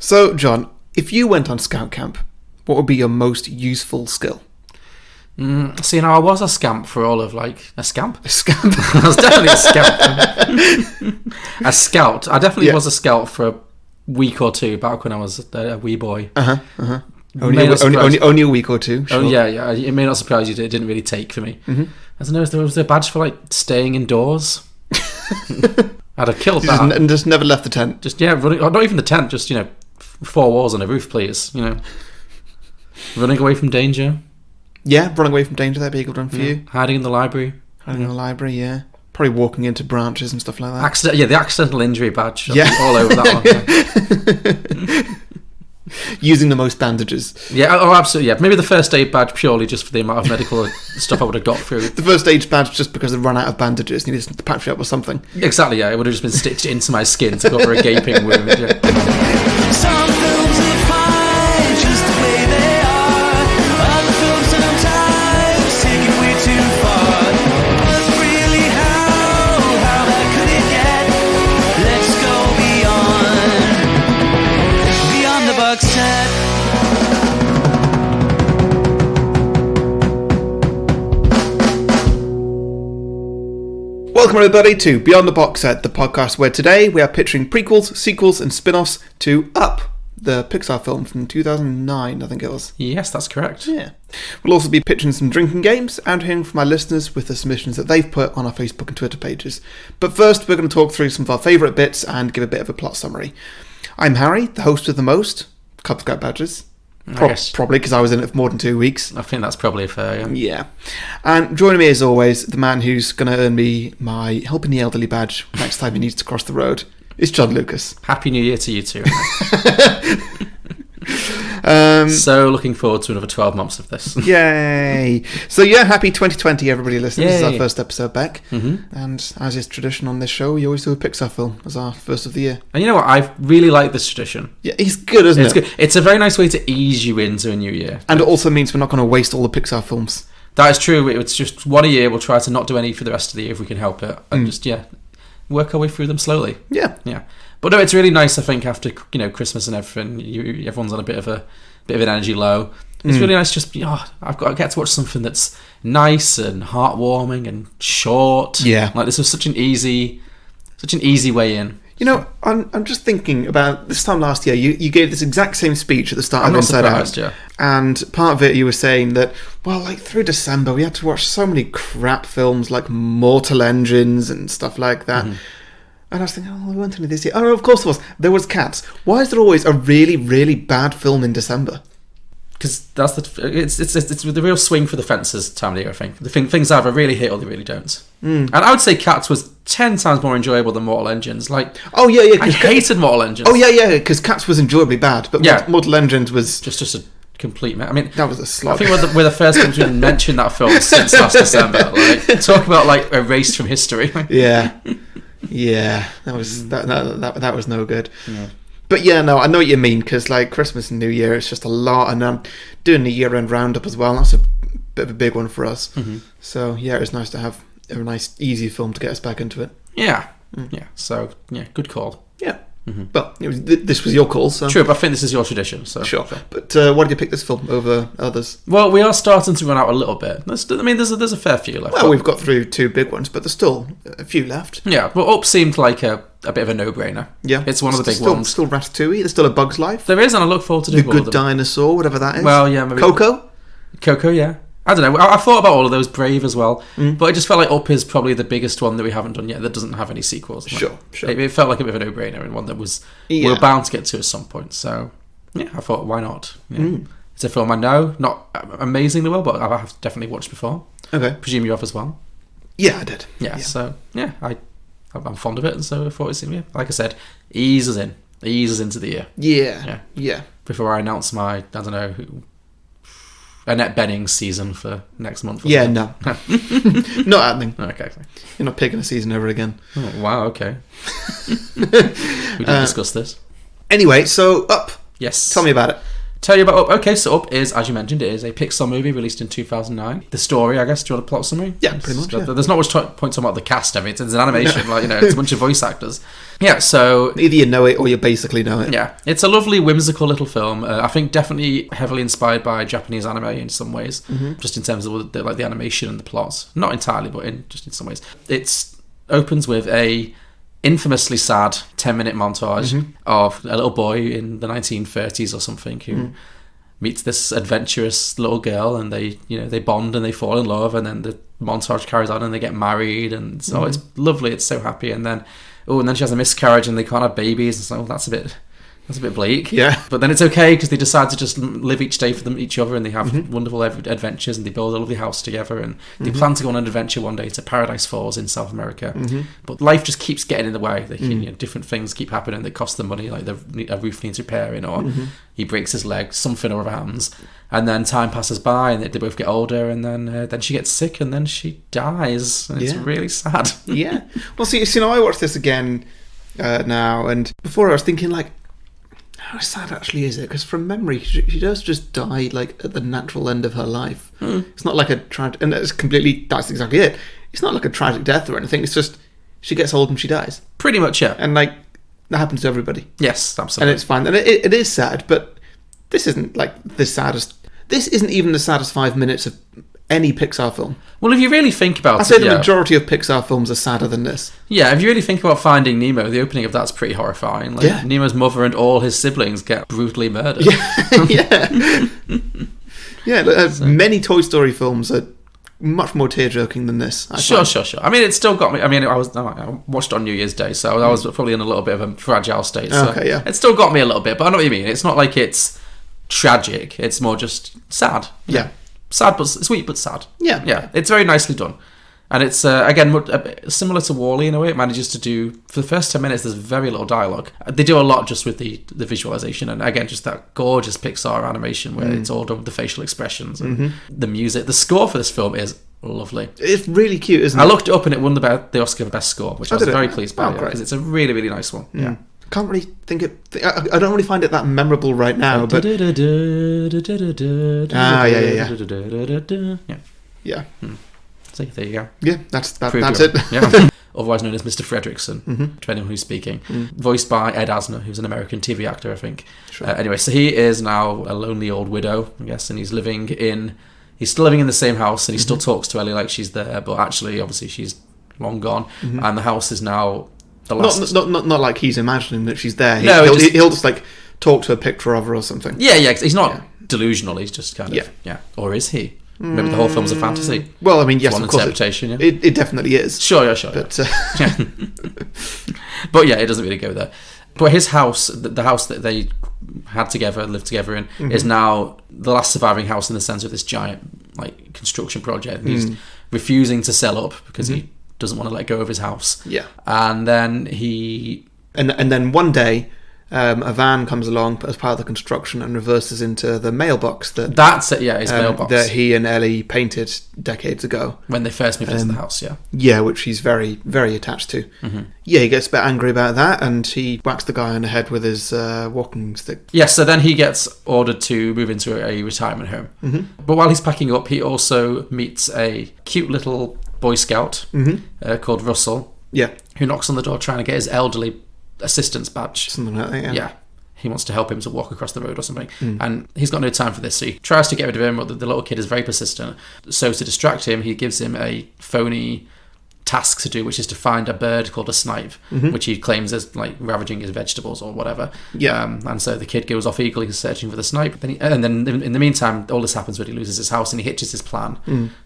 So, John, if you went on scout camp, what would be your most useful skill? I was a scamp for all of a scamp? A scamp? I was definitely a scamp. A scout. I definitely was a scout for a week or two back when I was a wee boy. Only a week or two. Sure. Oh, yeah. It may not surprise you that it didn't really take for me. Mm-hmm. I don't know, there was a badge for staying indoors. I'd have killed that. And just never left the tent. Running, or not even the tent, just, 4 walls and a roof, please. Running away from danger. Yeah, running away from danger, that'd be a good one for you. Hiding in the library. Hiding in the library, yeah. Probably walking into branches and stuff like that. The accidental injury badge. All over that one. Using the most bandages. Yeah, absolutely, yeah. Maybe the first aid badge purely just for the amount of medical stuff I would have got through. The first aid badge just because I've run out of bandages. Needed to patch me up with something. Exactly, yeah. It would have just been stitched into my skin to cover a gaping wound. Yeah. Some films are fine just the way they are. Other films sometimes take it way too far. But really, how bad could it get? Let's go beyond the box set. Welcome everybody to Beyond the Box Set, the podcast where today we are picturing prequels, sequels and spin-offs to Up, the Pixar film from 2009, I think it was. Yes, that's correct. Yeah. We'll also be pitching some drinking games and hearing from our listeners with the submissions that they've put on our Facebook and Twitter pages. But first, we're going to talk through some of our favourite bits and give a bit of a plot summary. I'm Harry, the host with the most Cub Scout badges. Probably because I was in it for more than 2 weeks. I think that's probably fair, yeah. Yeah. And joining me as always, the man who's going to earn me my Helping the Elderly badge next time he needs to cross the road, is John Lucas. Happy New Year to you too. So looking forward to another 12 months of this. Yay. So yeah, happy 2020 everybody listening. Yay. This is our first episode back. Mm-hmm. And as is tradition on this show, we always do a Pixar film as our first of the year. And you know what? I really like this tradition. Yeah, it's good, isn't it? Good. It's a very nice way to ease you into a new year. And it also means we're not going to waste all the Pixar films. That is true. It's just one a year. We'll try to not do any for the rest of the year if we can help it. And just, work our way through them slowly. Yeah. Yeah. But no, it's really nice, I think, after, Christmas and everything, everyone's on a bit of an energy low. It's really nice just, I've got to get to watch something that's nice and heartwarming and short. Yeah. Like, this was such an easy way in. I'm just thinking about this time last year. You gave this exact same speech at the start of Inside Out. Yeah. And part of it you were saying that, through December we had to watch so many crap films like Mortal Engines and stuff like that. Mm-hmm. And I was thinking, we weren't any this year. Oh, of course there was. There was Cats. Why is there always a really, really bad film in December? Because that's it's the real swing for the fences time of year, I think. Things either really hit or they really don't. And I would say Cats was 10 times more enjoyable than Mortal Engines. I hated Mortal Engines. Oh, yeah, because Cats was enjoyably bad, but Mortal Engines was... Just a complete... that was a slog. I think we're the first ones to mention that film since last December. Talk about, erased from history. Yeah, that was no good. Yeah. But yeah, no, I know what you mean, because Christmas and New Year, it's just a lot, and I'm doing the year-end roundup as well. That's a bit of a big one for us. Mm-hmm. So yeah, it's nice to have a nice, easy film to get us back into it. Yeah, yeah. So yeah, good call. Yeah. Mm-hmm. Well, this was your call, so... True, but I think this is your tradition, so... Sure. But why did you pick this film over others? Well, we are starting to run out a little bit. There's a fair few left. Well, we've got through 2 big ones, but there's still a few left. Yeah, well, Up seemed like a bit of a no-brainer. Yeah. It's one of the big ones. Still Ratatouille, there's still A Bug's Life. There is, and I look forward to doing The Good Dinosaur, whatever that is. Well, yeah, maybe... Coco, yeah. I don't know. I thought about all of those, Brave as well, but I just felt like Up is probably the biggest one that we haven't done yet that doesn't have any sequels. Sure. It felt like a bit of a no-brainer and one that we're bound to get to at some point. So, yeah, I thought, why not? Yeah. It's a film I know, not amazingly well, but I have definitely watched before. Okay. Presume you have as well? Yeah, I did. Yeah. So, yeah, I'm fond of it, and so I thought like I said, ease us into the year. Yeah. Before I announce my, I don't know, Annette Benning's season for next month. Yeah, no. Not happening. Okay. You're not picking a season over again. Oh, wow, okay. We didn't discuss this. Anyway, so Up. Yes. Tell me about it. Tell you about Up. Okay, so Up is, as you mentioned, it is a Pixar movie released in 2009. The story, I guess, do you want a plot summary? Yeah, pretty much, yeah. There's not much point talking about the cast of it. It's an animation, it's a bunch of voice actors. Yeah, so... Either you know it or you basically know it. Yeah, it's a lovely, whimsical little film. I think definitely heavily inspired by Japanese anime in some ways, just in terms of the animation and the plots. Not entirely, but just in some ways. It opens with a infamously sad 10-minute montage of a little boy in the 1930s or something who meets this adventurous little girl, and they bond and they fall in love, and then the montage carries on and they get married, and so it's lovely. It's so happy, and then she has a miscarriage and they can't have babies, and so that's a bit bleak. Yeah. But then it's okay because they decide to just live each day for each other, and they have wonderful adventures, and they build a lovely house together, and they plan to go on an adventure one day to Paradise Falls in South America. But life just keeps getting in the way. Different things keep happening that cost them money, like a roof needs repairing, or he breaks his leg, something or other happens. And then time passes by, and they both get older, and then she gets sick, and then she dies, and it's really sad. Yeah. Well, see, I watched this again now, and before I was thinking, like, how sad actually is it? Because from memory, she does just die like at the natural end of her life. It's not like a tragic, and that's exactly it. It's not like a tragic death or anything. It's just she gets old and she dies. Pretty much, yeah. And like that happens to everybody. Yes, absolutely. And it's fine. And it is sad, but this isn't like the saddest. This isn't even the saddest 5 minutes of any Pixar film. Well, if you really think about it... I'd say the majority of Pixar films are sadder than this. Yeah, if you really think about Finding Nemo, the opening of that's pretty horrifying. Nemo's mother and all his siblings get brutally murdered. Many Toy Story films are much more tear-jerking than this. Sure. I mean, it still got me... I mean, I watched it on New Year's Day, so I was probably in a little bit of a fragile state. So it still got me a little bit, but I know what you mean. It's not like it's tragic. It's more just sad. Yeah. Sad, but sweet, but sad. Yeah. It's very nicely done. And it's, again, similar to WALL-E in a way. It manages to do... For the first 10 minutes, there's very little dialogue. They do a lot just with the visualization. And again, just that gorgeous Pixar animation where it's all done with the facial expressions and the music. The score for this film is lovely. It's really cute, isn't it? I looked it up and it won the Oscar for Best Score, which I was very pleased by. Because it's a really, really nice one. Yeah. Can't really think it... I don't really find it that memorable right now, but... Yeah. So there you go. Yeah, that's it. Yeah. Otherwise known as Mr. Fredrickson, depending on who's speaking. Voiced by Ed Asner, who's an American TV actor, I think. Sure. Anyway, so he is now a lonely old widow, I guess, and he's still living in the same house, and he still talks to Ellie like she's there, but actually, obviously, she's long gone, and the house is now... Not like he's imagining that she's there. He'll just like talk to a picture of her or something. Yeah. He's not delusional. He's just kind of Or is he? Maybe the whole film's a fantasy. Well, I mean, yes, one of course. Interpretation. It definitely is. Sure. But but yeah, it doesn't really go there. But his house, the house that they lived together in, is now the last surviving house in the centre of this giant like construction project. And he's refusing to sell up because he doesn't want to let go of his house. Yeah. And then he... And then one day, a van comes along as part of the construction and reverses into the mailbox That's it, yeah, his mailbox. That he and Ellie painted decades ago. When they first moved into the house, yeah. Yeah, which he's very, very attached to. Yeah, he gets a bit angry about that, and he whacks the guy on the head with his walking stick. Yeah, so then he gets ordered to move into a retirement home. But while he's packing up, he also meets a cute little Boy Scout called Russell, who knocks on the door trying to get his elderly assistant's badge. Something like that, yeah. He wants to help him to walk across the road or something. And he's got no time for this, so he tries to get rid of him, but the little kid is very persistent. So to distract him, he gives him a phony task to do, which is to find a bird called a snipe, which he claims is like ravaging his vegetables or whatever. And so the kid goes off eagerly searching for the snipe. And then in the meantime, all this happens when he loses his house and he hitches his plan,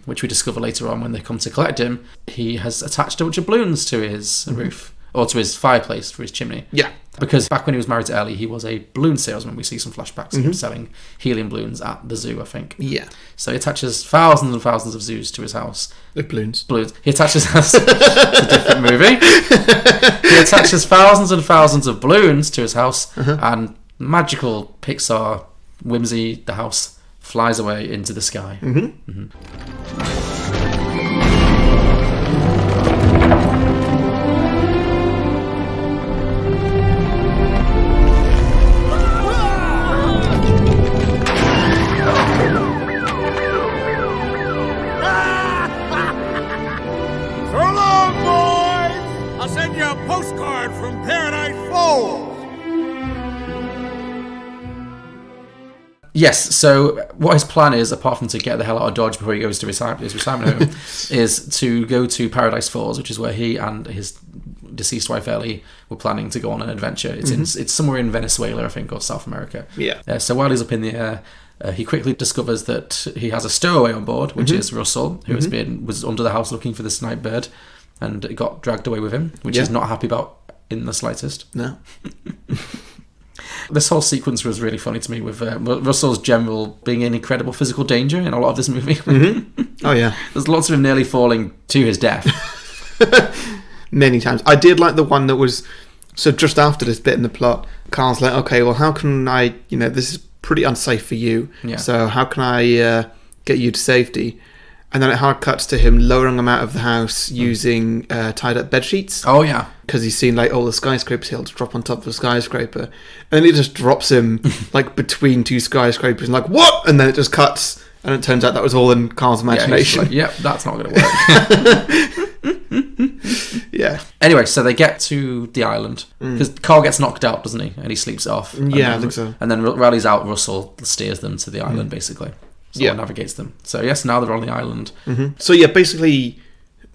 which we discover later on when they come to collect him. He has attached a bunch of balloons to his roof, or to his fireplace for his chimney. Yeah. Because back when he was married to Ellie, he was a balloon salesman. We see some flashbacks of him selling helium balloons at the zoo, I think. Yeah. So he attaches thousands and thousands of zoos to his house. With balloons. He attaches... It's a different movie. He attaches thousands and thousands of balloons to his house, and magical Pixar whimsy, the house flies away into the sky. Yes, so what his plan is, apart from to get the hell out of Dodge before he goes to his retirement home, is to go to Paradise Falls, which is where he and his deceased wife Ellie were planning to go on an adventure. It's somewhere in Venezuela, I think, or South America. Yeah. So while he's up in the air, he quickly discovers that he has a stowaway on board, which is Russell, who was under the house looking for the snipe bird, and it got dragged away with him, which he's not happy about in the slightest. No. This whole sequence was really funny to me, with Russell's general being in incredible physical danger in a lot of this movie. Oh, yeah. There's lots of him nearly falling to his death. Many times. I did like the one that was... So just after this bit in the plot, Carl's like, okay, well, how can I... this is pretty unsafe for you. Yeah. So how can I get you to safety? And then it hard cuts to him lowering him out of the house using tied up bed sheets. Oh, yeah. Because he's seen all the skyscrapers. He'll drop on top of a skyscraper. And then he just drops him between two skyscrapers and what? And then it just cuts. And it turns out that was all in Carl's imagination. Yeah, that's not going to work. Yeah. Anyway, so they get to the island. Because Carl gets knocked out, doesn't he? And he sleeps it off. Yeah, I think so. And then rallies out, Russell steers them to the island, basically. So navigates them. So yes, now they're on the island. So yeah, basically,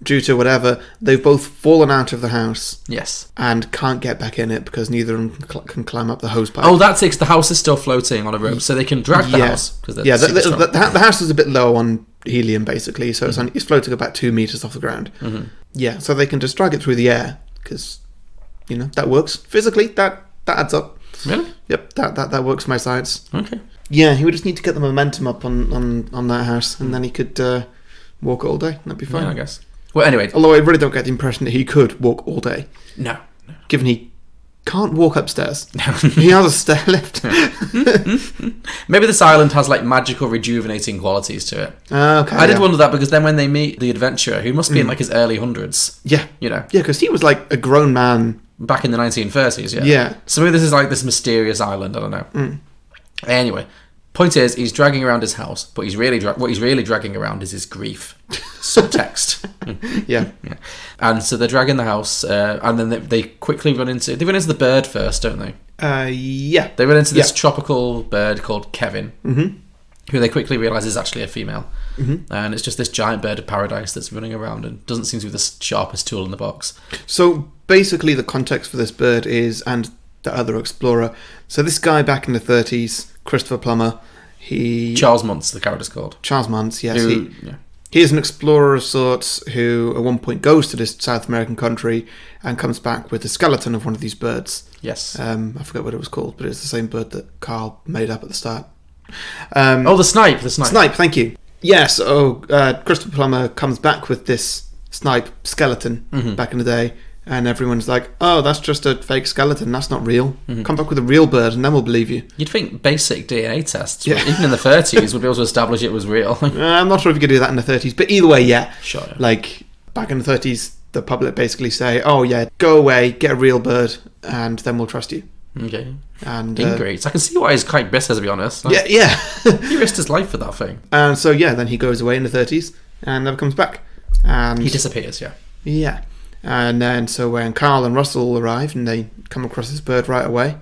due to whatever, they've both fallen out of the house. Yes. And can't get back in it because neither of them can climb up the hose pipe. Oh, that's it. The house is still floating on a rope, so they can drag the house. The house is a bit low on helium, basically, so it's floating about 2 meters off the ground. Yeah, so they can just drag it through the air because, that works. Physically, that adds up. Really? Yep, that works for my science. Okay. Yeah, he would just need to get the momentum up on that house, and then he could walk all day. That'd be fine. Yeah, I guess. Well, anyway. Although I really don't get the impression that he could walk all day. No. Given he can't walk upstairs. He has a stair lift. Maybe this island has magical rejuvenating qualities to it. Okay. I did wonder that because then when they meet the adventurer, who must be in his early hundreds. Yeah. Yeah, because he was a grown man. Back in the 1930s, yeah. Yeah. So maybe this is this mysterious island, I don't know. Anyway, point is, he's dragging around his house, but what he's really dragging around is his grief. Subtext. Yeah. And so they're dragging the house, and then they quickly run into the bird first, don't they? Yeah. They run into this tropical bird called Kevin, who they quickly realise is actually a female. And it's just this giant bird of paradise that's running around and doesn't seem to be the sharpest tool in the box. So basically the context for this bird is, and the other explorer, so this guy back in the 30s, Christopher Plummer, Charles Muntz, the character's called. Charles Muntz, yes. He is an explorer of sorts who at one point goes to this South American country and comes back with the skeleton of one of these birds. Yes. I forget what it was called, but it's the same bird that Carl made up at the start. The snipe. Snipe, thank you. Yes, Christopher Plummer comes back with this snipe skeleton back in the day, and everyone's like, oh, that's just a fake skeleton, that's not real. Come back with a real bird and then we'll believe you. You'd think basic DNA tests, even in the 30s, would be able to establish it was real. I'm not sure if you could do that in the 30s, but either way, yeah. Sure. Back in the 30s, the public basically say, oh yeah, go away, get a real bird, and then we'll trust you. Okay. And ingrates. I can see why he's quite bitter, to be honest. Yeah. He risked his life for that thing. And so then he goes away in the 30s and never comes back. And he disappears, yeah. Yeah. And then so when Carl and Russell arrive and they come across this bird right away,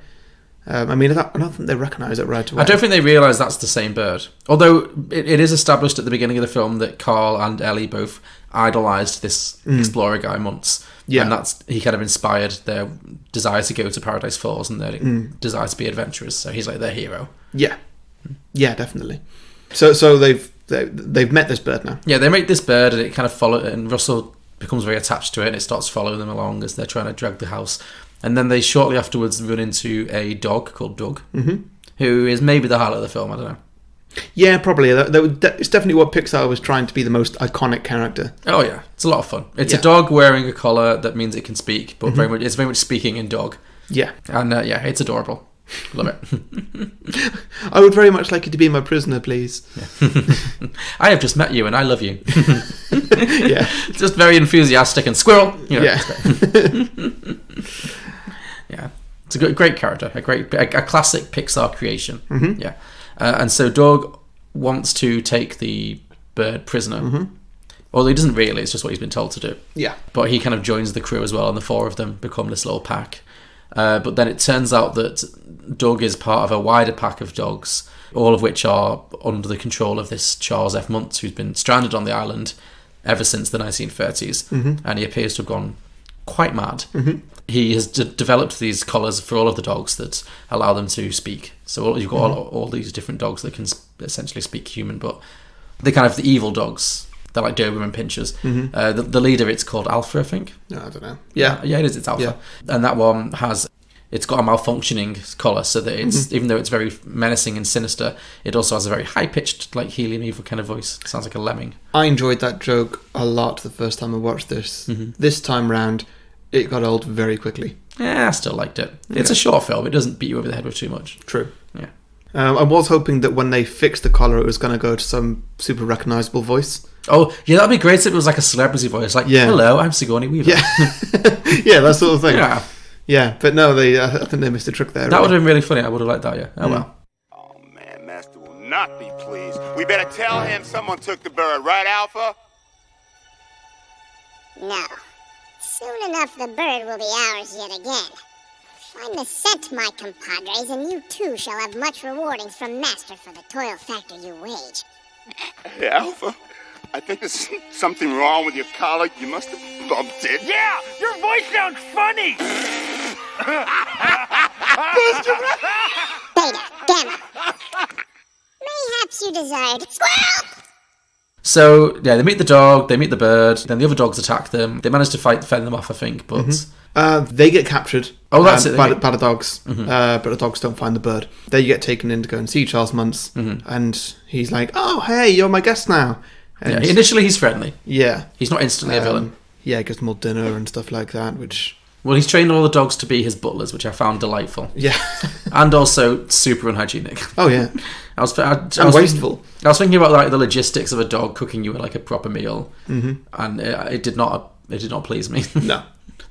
I don't think they recognise it right away. I don't think they realise that's the same bird. Although it is established at the beginning of the film that Carl and Ellie both idolised this explorer guy Muntz. Yeah. And he kind of inspired their desire to go to Paradise Falls and their desire to be adventurers. So he's their hero. Yeah. Yeah, definitely. So they've met this bird now. Yeah, they meet this bird and it kind of follows, and Russell becomes very attached to it and it starts following them along as they're trying to drag the house. And then they shortly afterwards run into a dog called Doug, who is maybe the highlight of the film, I don't know. Yeah, probably. It's definitely what Pixar was trying to be the most iconic character. Oh yeah, it's a lot of fun. It's a dog wearing a collar that means it can speak, but it's very much speaking in dog. Yeah. And it's adorable. Love it. I would very much like you to be my prisoner, please. Yeah. I have just met you and I love you. Yeah. Just very enthusiastic and squirrel. Yeah. Yeah. It's a great character, a classic Pixar creation. Yeah. And so Doug wants to take the bird prisoner. Although he doesn't really, it's just what he's been told to do. Yeah. But he kind of joins the crew as well, and the four of them become this little pack. But then it turns out that Doug is part of a wider pack of dogs, all of which are under the control of this Charles F. Muntz, who's been stranded on the island ever since the 1930s. And he appears to have gone quite mad. He has developed these collars for all of the dogs that allow them to speak. So you've got all these different dogs that can essentially speak human, but they're kind of the evil dogs. They're like Doberman Pinschers. The leader, it's called Alpha, I think. No, I don't know. Yeah, it is. It's Alpha. Yeah. And that one it's got a malfunctioning collar, so that it's even though it's very menacing and sinister, it also has a very high-pitched, like helium evil kind of voice. It sounds like a lemming. I enjoyed that joke a lot the first time I watched this. This time round, it got old very quickly. Yeah, I still liked it. It's a short film. It doesn't beat you over the head with too much. True. Yeah. I was hoping that when they fixed the collar, it was going to go to some super recognisable voice. Oh, yeah, that'd be great if it was like a celebrity voice. Like, hello, I'm Sigourney Weaver. Yeah, yeah, that sort of thing. Yeah. Yeah, but no, I think they missed a trick there. That would have been really funny. I would have liked that, yeah. Oh, well. Oh, man, Master will not be pleased. We better tell him someone took the bird, right, Alpha? No. Soon enough, the bird will be ours yet again. Find the scent, my compadres, and you too shall have much rewardings from Master for the toil factor you wage. Hey, Alpha, I think there's something wrong with your collar. You must have bumped it. Yeah, your voice sounds funny. Beta, Gamma. Mayhaps you desired squirrel! So, yeah, they meet the dog, they meet the bird, then the other dogs attack them. They manage to fend them off, I think, but... They get captured that's it. by the dogs, but the dogs don't find the bird. They get taken in to go and see Charles Muntz, and he's like, oh, hey, you're my guest now. And initially he's friendly. Yeah. He's not instantly a villain. Yeah, gives them all dinner and stuff like that, which... Well, he's trained all the dogs to be his butlers, which I found delightful. Yeah. And also super unhygienic. Oh, yeah. I was wasteful. I was thinking about like the logistics of a dog cooking you like a proper meal, and it did not please me. No.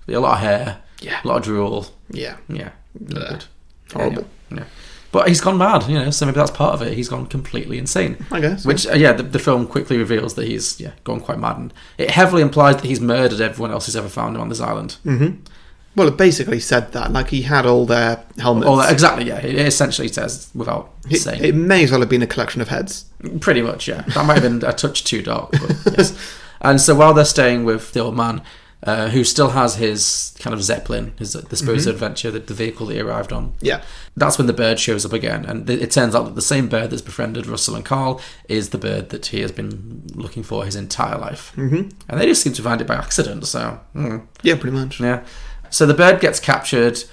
A lot of hair. Yeah. A lot of drool. Yeah. Yeah. Not good. Horrible. Yeah. But he's gone mad, so maybe that's part of it. He's gone completely insane. I guess. Which, the film quickly reveals that he's gone quite mad. And it heavily implies that he's murdered everyone else who's ever found him on this island. Well, it basically said that. Like, he had all their helmets. Exactly, yeah. It essentially says, without saying. It may as well have been a collection of heads. Pretty much, yeah. That might have been a touch too dark, but yes. And so while they're staying with the old man, who still has his kind of Zeppelin, the supposed adventure, the vehicle that he arrived on. Yeah. That's when the bird shows up again. And it turns out that the same bird that's befriended Russell and Carl is the bird that he has been looking for his entire life. And they just seem to find it by accident, so... Yeah, pretty much. Yeah. So the bird gets captured.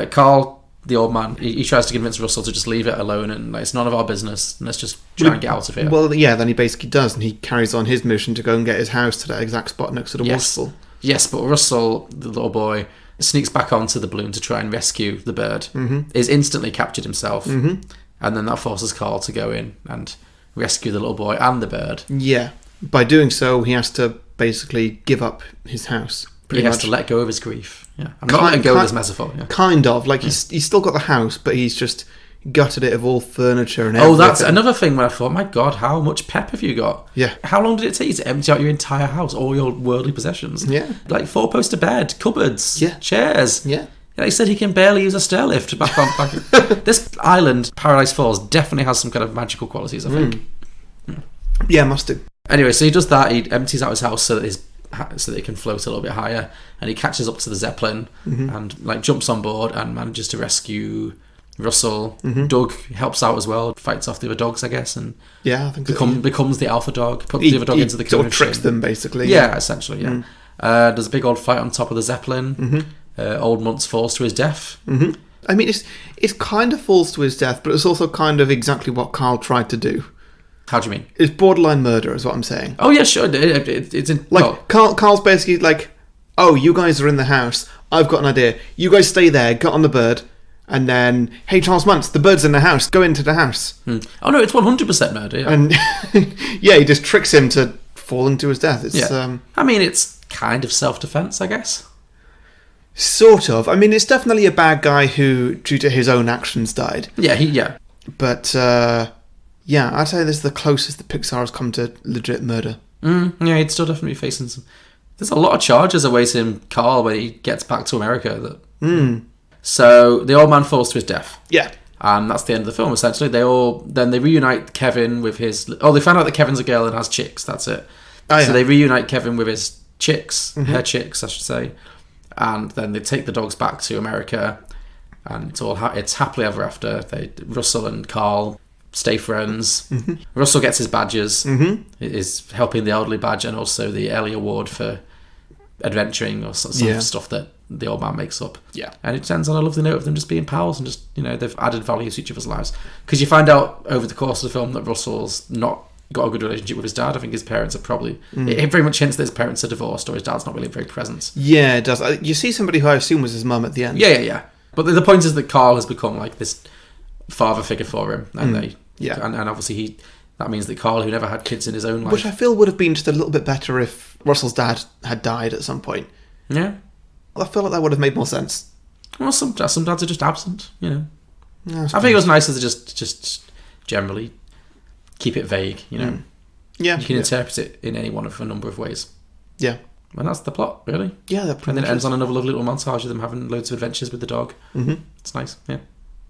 Carl, the old man, he tries to convince Russell to just leave it alone and it's none of our business. Let's just try and get out of here. Well, yeah, then he basically does, and he carries on his mission to go and get his house to that exact spot next to the waterfall. Yes, but Russell, the little boy, sneaks back onto the balloon to try and rescue the bird. Is instantly captured himself, and then that forces Carl to go in and rescue the little boy and the bird. Yeah. By doing so, he has to basically give up his house. He has to let go of his grief. Yeah, I'm not letting go of this metaphor. Yeah. Kind of. Like, he's still got the house, but he's just gutted it of all furniture and everything. Oh, that's another thing where I thought, my God, how much pep have you got? Yeah. How long did it take you to empty out your entire house, all your worldly possessions? Yeah. Like 4-poster bed, cupboards, yeah, chairs. Yeah. Like he said, he can barely use a stair lift back on. This island, Paradise Falls, definitely has some kind of magical qualities, I think. Yeah, must do. Anyway, so he does that. He empties out his house so that he can float a little bit higher, and he catches up to the Zeppelin and like jumps on board and manages to rescue Russell. Doug helps out as well, fights off the other dogs, I guess, and I think becomes the alpha dog. Puts the other dog into the sort of tricks them, basically. Yeah, essentially. Yeah. There's a big old fight on top of the Zeppelin. Old Muntz falls to his death. I mean, it's kind of falls to his death, but it's also kind of exactly what Carl tried to do. How do you mean? It's borderline murder, is what I'm saying. Oh yeah, sure. It's in, like Carl's basically like, oh, you guys are in the house. I've got an idea. You guys stay there. Get on the bird, and then, hey, Charles Muntz, the bird's in the house. Go into the house. Oh no, it's 100% murder. Yeah. And yeah, he just tricks him to fall into his death. It's, I mean, it's kind of self-defense, I guess. Sort of. I mean, it's definitely a bad guy who, due to his own actions, died. Yeah. But yeah, I'd say this is the closest that Pixar has come to legit murder. Yeah, he'd still definitely be facing some... There's a lot of charges awaiting Carl when he gets back to America. So the old man falls to his death. Yeah. And that's the end of the film, essentially. They reunite Kevin with his... Oh, they find out that Kevin's a girl and has chicks. That's it. Oh, yeah. So they reunite Kevin with his chicks, her chicks, I should say. And then they take the dogs back to America. And it's happily ever after. Russell and Carl stay friends. Russell gets his badges. Is helping the elderly badge and also the Ellie Award for adventuring or some stuff that the old man makes up. Yeah. And it ends on a lovely note of them just being pals and just, they've added value to each other's lives. Because you find out over the course of the film that Russell's not got a good relationship with his dad. I think his parents are probably... It very much hints that his parents are divorced or his dad's not really very present. Yeah, it does. You see somebody who I assume was his mum at the end. Yeah. But the point is that Carl has become like this father figure for him. And and obviously that means that Carl, who never had kids in his own life... Which I feel would have been just a little bit better if Russell's dad had died at some point. Yeah. I feel like that would have made more sense. Well, some dads are just absent, Yeah, I think it was nicer to just generally keep it vague, Yeah. You can interpret it in any one of a number of ways. Yeah. And that's the plot, really. Yeah, that And then it ends on another lovely little montage of them having loads of adventures with the dog. It's nice, yeah.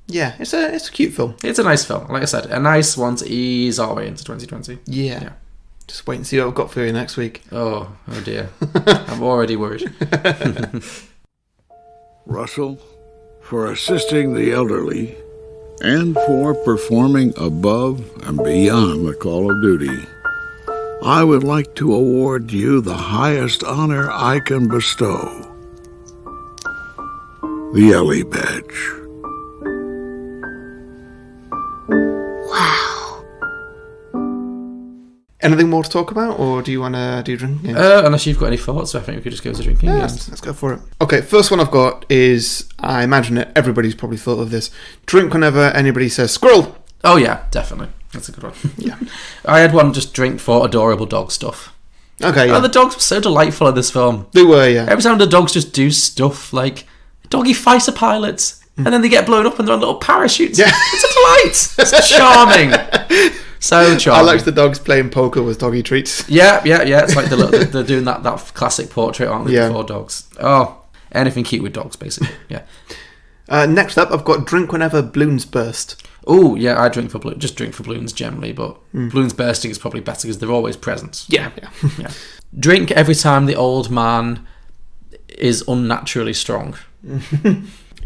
Yeah, it's a cute film. It's a nice film. Like I said, a nice one to ease our way into 2020. Yeah. Just wait and see what I've got for you next week. Oh dear. I'm already worried. Russell, for assisting the elderly and for performing above and beyond the call of duty, I would like to award you the highest honor I can bestow, the Ellie Badge. Anything more to talk about, or do you want to do drinking games? Unless you've got any thoughts, I think we could just go to drinking games. Let's go for it. Okay, first one I've got is, I imagine that everybody's probably thought of this. Drink whenever anybody says squirrel. Oh yeah, definitely. That's a good one. Yeah. I had one just drink for adorable dog stuff. Okay, yeah. Oh, the dogs were so delightful in this film. They were, yeah. Every time the dogs just do stuff like doggy fighter pilots, and then they get blown up and they're on little parachutes. Yeah. It's a delight. It's charming. So charming. I liked the dogs playing poker with doggy treats. Yeah. It's like they're doing that classic portrait, aren't they, Yeah. for dogs. Oh, anything cute with dogs, basically. Yeah. Next up, I've got drink whenever balloons burst. Oh, yeah, I drink for just drink for balloons generally, but balloons bursting is probably better because they're always present. Yeah. Yeah. Drink every time the old man is unnaturally strong.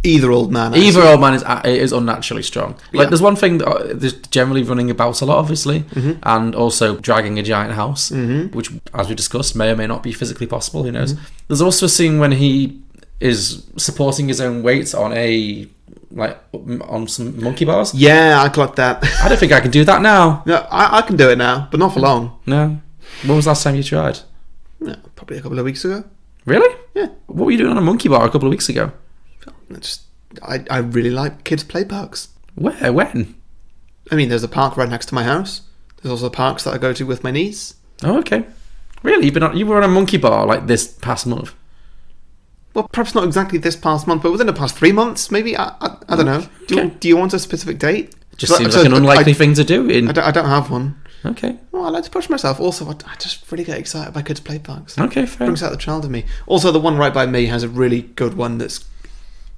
Either old man. Either old man is unnaturally strong. Like, Yeah. there's one thing that there's generally running about a lot, obviously, and also dragging a giant house, which, as we discussed, may or may not be physically possible. Who knows? There's also a scene when he is supporting his own weight on on some monkey bars. Yeah, I got that. I don't think I can do that now. No, I can do it now, but not for long. No. When was the last time you tried? Yeah, probably a couple of weeks ago. Really? Yeah. What were you doing on a monkey bar a couple of weeks ago? I really like kids' play parks. Where? When? I mean, there's a park right next to my house. There's also parks that I go to with my niece. Oh, okay. Really? You were on a monkey bar like this past month? Well, perhaps not exactly this past month, but within the past 3 months, maybe. I don't know. Do you want a specific date? Just seems like an unlikely thing to do. I don't have one. Okay. Well, I like to push myself. Also, I just really get excited by kids' play parks. Okay, fair. Brings out the child in me. Also, the one right by me has a really good one that's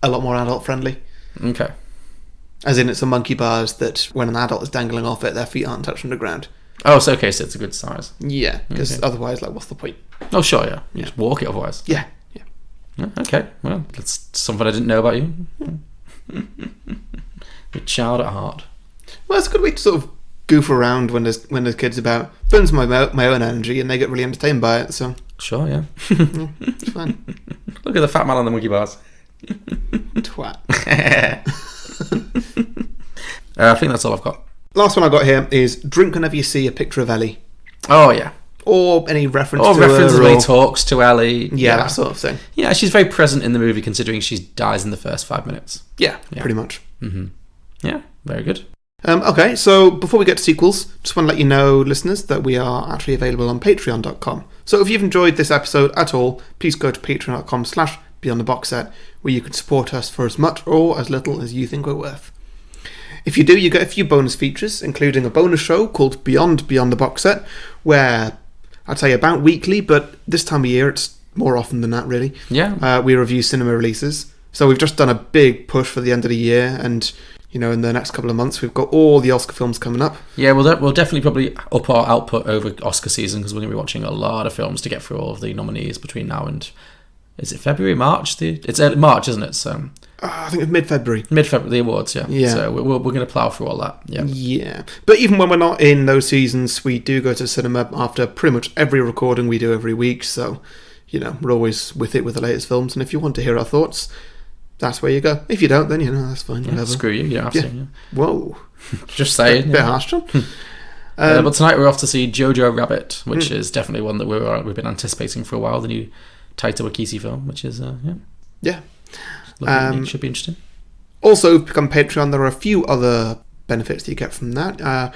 a lot more adult friendly. Okay. As in, it's a monkey bars that when an adult is dangling off it, their feet aren't touching the ground. Oh, so it's a good size. Yeah, because otherwise, what's the point? Oh, sure, yeah. You just walk it otherwise. Yeah. Yeah, okay, well, that's something I didn't know about you. You're a child at heart. Well, it's a good way to sort of goof around when there's kids about. Burns my own energy, and they get really entertained by it. So sure, yeah. It's fun. Look at the fat man on the monkey bars. Twat. I think that's all I've got. Last one I got here is drink whenever you see a picture of Ellie, Oh yeah. or any reference Or to references her, when or he talks to Ellie. yeah, that sort of thing. Yeah, she's very present in the movie considering she dies in the first 5 minutes. Yeah, pretty much. Yeah, very good. Okay, so before we get to sequels, just want to let you know, listeners, that we are actually available on patreon.com. So if you've enjoyed this episode at all, please go to patreon.com/beyondtheboxset, where you can support us for as much or as little as you think we're worth. If you do, you get a few bonus features, including a bonus show called Beyond the Box Set, where I'd say about weekly, but this time of year it's more often than that, really. Yeah. We review cinema releases. So we've just done a big push for the end of the year, and in the next couple of months we've got all the Oscar films coming up. Yeah, we'll definitely probably up our output over Oscar season, because we're going to be watching a lot of films to get through all of the nominees between now and, is it February, March? It's early March, isn't it? So I think it's mid-February. Mid-February, the awards, yeah. Yeah. So we're going to plough through all that. Yeah. Yeah. But even when we're not in those seasons, we do go to cinema after pretty much every recording we do every week. So, we're always with it with the latest films. And if you want to hear our thoughts, that's where you go. If you don't, then, that's fine. Yeah, whatever. screw you. You don't have to. Yeah. Whoa. Just saying. Bit harsh, John. But tonight we're off to see Jojo Rabbit, which is definitely one that we've been anticipating for a while. The new Taika Waititi film, which is Yeah. should be interesting. Also, if you become Patreon, there are a few other benefits that you get from that.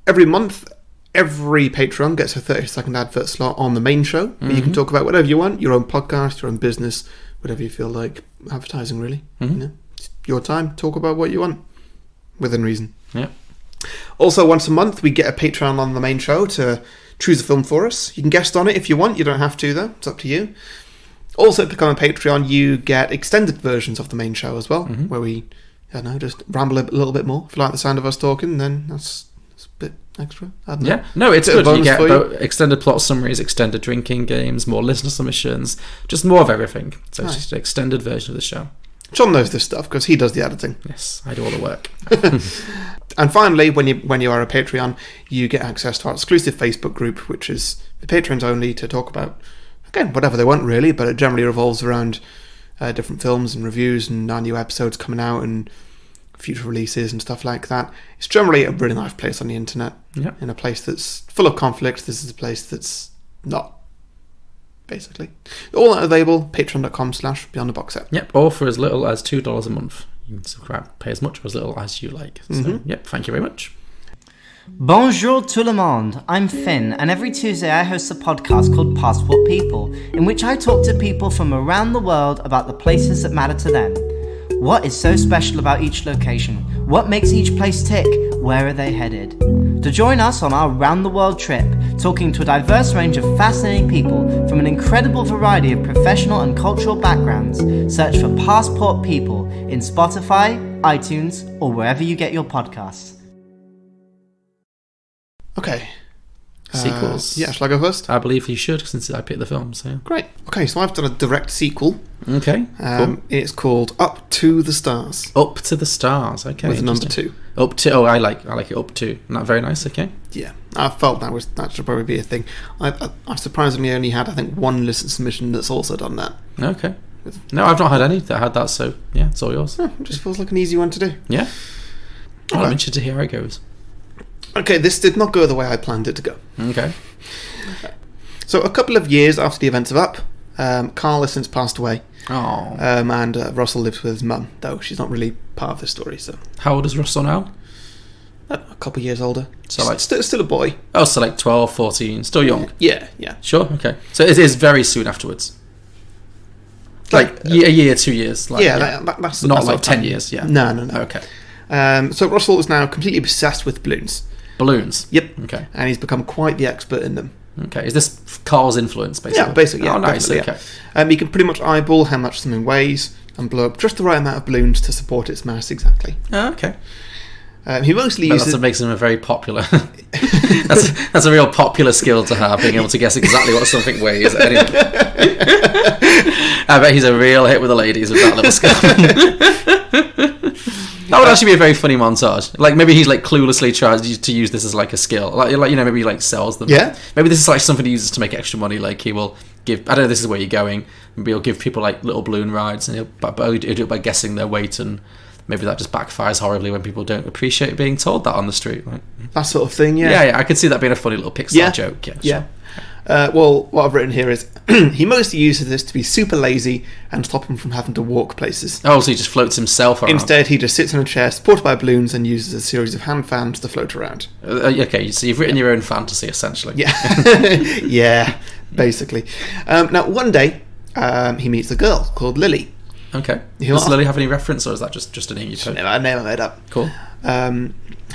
Every month, every Patreon gets a 30-second advert slot on the main show. Where you can talk about whatever you want, your own podcast, your own business, whatever you feel like advertising, really. It's your time. Talk about what you want, within reason. Yeah. Also, once a month, we get a Patreon on the main show to choose a film for us. You can guest on it if you want. You don't have to, though. It's up to you. Also, to become a Patreon, you get extended versions of the main show as well, where we, just ramble a little bit more. If you like the sound of us talking, then that's a bit extra. I don't know. Yeah, no, it's good. You get you. extended plot summaries, extended drinking games, more listener submissions, just more of everything. So it's just an extended version of the show. John knows this stuff because he does the editing. Yes, I do all the work. And finally, when you are a Patreon, you get access to our exclusive Facebook group, which is the patrons only, to talk about, again, whatever they want really, but it generally revolves around different films and reviews and our new episodes coming out and future releases and stuff like that. It's generally a really nice place on the internet. Yeah. In a place that's full of conflict. This is a place that's not, basically. All available, patreon.com/Beyond the Box Set. Yep, or for as little as $2 a month. You can subscribe, pay as much or as little as you like. So, yep, thank you very much. Bonjour tout le monde, I'm Finn, and every Tuesday I host a podcast called Passport People, in which I talk to people from around the world about the places that matter to them. What is so special about each location? What makes each place tick? Where are they headed? To join us on our round-the-world trip, talking to a diverse range of fascinating people from an incredible variety of professional and cultural backgrounds, search for Passport People in Spotify, iTunes, or wherever you get your podcasts. Okay. Sequels. Yeah, shall I go first? I believe you should, since I picked the film. So Great. Okay, so I've done a direct sequel. okay, cool. It's called Up to the Stars. Up to the Stars. Okay, With number interesting. 2. Up to. Oh, I like it. Up to. Not very nice. Okay. Yeah, I felt that should probably be a thing. I surprisingly only had, I think, one listener submission that's also done that. Okay. No, I've not had any that had that. So yeah, it's all yours. It just feels like an easy one to do. Yeah. Okay. I'm interested to hear how it goes. Okay, this did not go the way I planned it to go. Okay. So a couple of years after the events of Up, Carl has since passed away. Oh. And Russell lives with his mum, though she's not really part of this story. So How old is Russell now? a couple of years older. So like still a boy. Oh, so like 12, 14, still young. Yeah. Sure. Okay. So it is very soon afterwards. Like a year, 2 years. Like, that's not that's like what 10 time. years. Yeah. No. Okay. So Russell is now completely obsessed with balloons. Balloons. Yep. Okay. And he's become quite the expert in them. Okay. Is this Carl's influence, basically? Yeah, basically. Yeah, Oh, nice. definitely, Okay. yeah. He can pretty much eyeball how much something weighs and blow up just the right amount of balloons to support its mass exactly. Oh, okay. He mostly But uses... that makes him a very popular. that's a real popular skill to have, being able to guess exactly what something weighs. Anyway. I bet he's a real hit with the ladies with that little skill. That would actually be a very funny montage. Like maybe he's like cluelessly tries to use this as like a skill. Like maybe he like sells them. Yeah. Maybe this is like something he uses to make extra money. Like he will give. I don't know. This is where you're going. Maybe he'll give people like little balloon rides, and he'll do it by guessing their weight, and maybe that just backfires horribly when people don't appreciate being told that on the street. Like, that sort of thing, yeah. Yeah. I could see that being a funny little Pixar joke. Yeah. Yeah. Sure. Well, what I've written here is he mostly uses this to be super lazy and stop him from having to walk places. Oh, so he just floats himself around. Instead, he just sits in a chair supported by balloons and uses a series of hand fans to float around. Okay, so you've written your own fantasy, essentially. Yeah. Yeah, basically. Now, one day, he meets a girl called Lily. Okay. Does Lily have any reference, or is that just a name you took? A name I made up. Cool.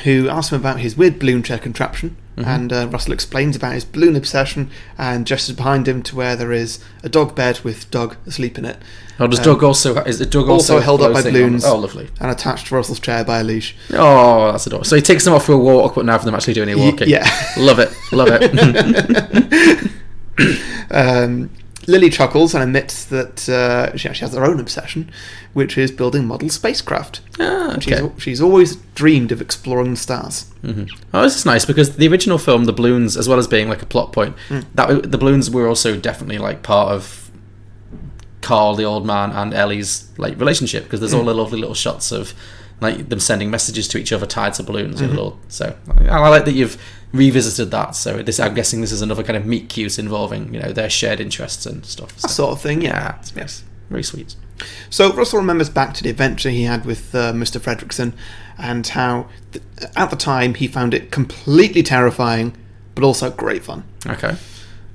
Who asked him about his weird balloon chair contraption, and Russell explains about his balloon obsession and gestures behind him to where there is a dog bed with Doug asleep in it. Oh, does Doug also... Is it Doug also held up by floating balloons? Oh, lovely. And attached to Russell's chair by a leash. Oh, that's adorable. So he takes them off for a walk, but now for them actually doing any walking. Yeah. Love it. Love it. Lily chuckles and admits that she actually has her own obsession, which is building model spacecraft. Ah, okay. She's always dreamed of exploring the stars. Oh, this is nice, because the original film, the balloons, as well as being like a plot point, the balloons were also definitely like part of Carl, the old man, and Ellie's like relationship, because there's all the lovely little shots of like them sending messages to each other tied to balloons. So I like that you've revisited that. So I'm guessing this is another kind of meet cute involving their shared interests and stuff. So. That sort of thing, Yeah, yes, very sweet. So Russell remembers back to the adventure he had with Mr. Fredrickson, and how at the time he found it completely terrifying, but also great fun. Okay.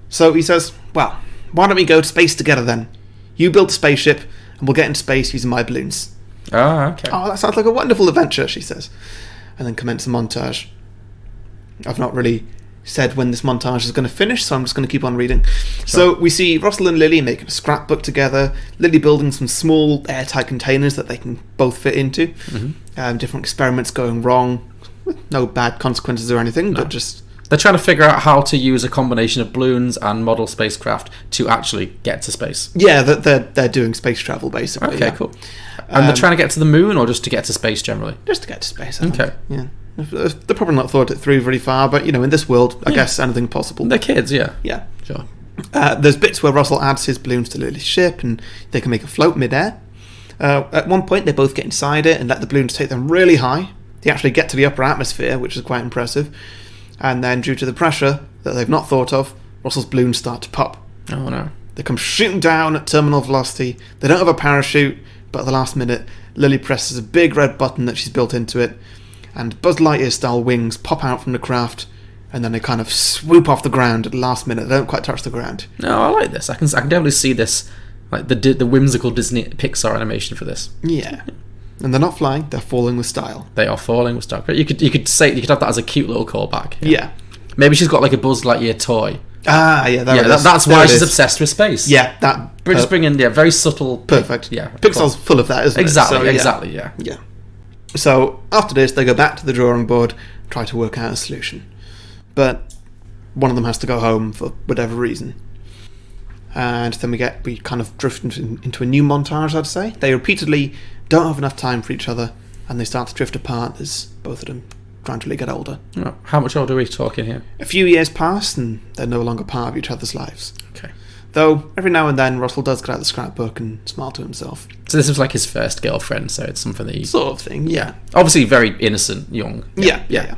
So he says, well, why don't we go to space together then? You build a spaceship, and we'll get into space using my balloons. Oh, okay. Oh, that sounds like a wonderful adventure, she says. And then commence a montage. I've not really said when this montage is going to finish, so I'm just going to keep on reading. Sure. So we see Russell and Lily making a scrapbook together, Lily building some small airtight containers that they can both fit into, different experiments going wrong, with no bad consequences or anything, but just... They're trying to figure out how to use a combination of balloons and model spacecraft to actually get to space. Yeah, they're doing space travel, basically. Okay, cool. And they're trying to get to the moon, or just to get to space generally? Just to get to space, I think. Okay. Yeah. They're probably not thought it through very far, but, in this world, I guess anything possible. They're kids, yeah. Yeah. Sure. There's bits where Russell adds his balloons to Lily's ship, and they can make a float mid-air. At one point, they both get inside it and let the balloons take them really high. They actually get to the upper atmosphere, which is quite impressive. And then, due to the pressure that they've not thought of, Russell's balloons start to pop. Oh, no. They come shooting down at terminal velocity. They don't have a parachute, but at the last minute, Lily presses a big red button that she's built into it, and Buzz Lightyear-style wings pop out from the craft, and then they kind of swoop off the ground at the last minute. They don't quite touch the ground. No, I like this. I can definitely see this, like the whimsical Disney Pixar animation for this. Yeah. And they're not flying, they're falling with style. They are falling with style. You could have that as a cute little callback. Yeah. Maybe she's got like a Buzz Lightyear toy. Ah, yeah, that's why she's obsessed with space. Yeah, that. But just bring in very subtle. Perfect. Yeah, Pixar's full of that, isn't it? Exactly. Yeah. So after this, they go back to the drawing board, try to work out a solution, but one of them has to go home for whatever reason. And then we kind of drift into a new montage, I'd say. They repeatedly don't have enough time for each other, and they start to drift apart as both of them gradually get older. Oh, how much older are we talking here? A few years pass, and they're no longer part of each other's lives. Okay. Though, every now and then, Russell does get out the scrapbook and smile to himself. So this was like his first girlfriend, so it's something that he... Sort of thing, yeah. Obviously very innocent, young. Yeah.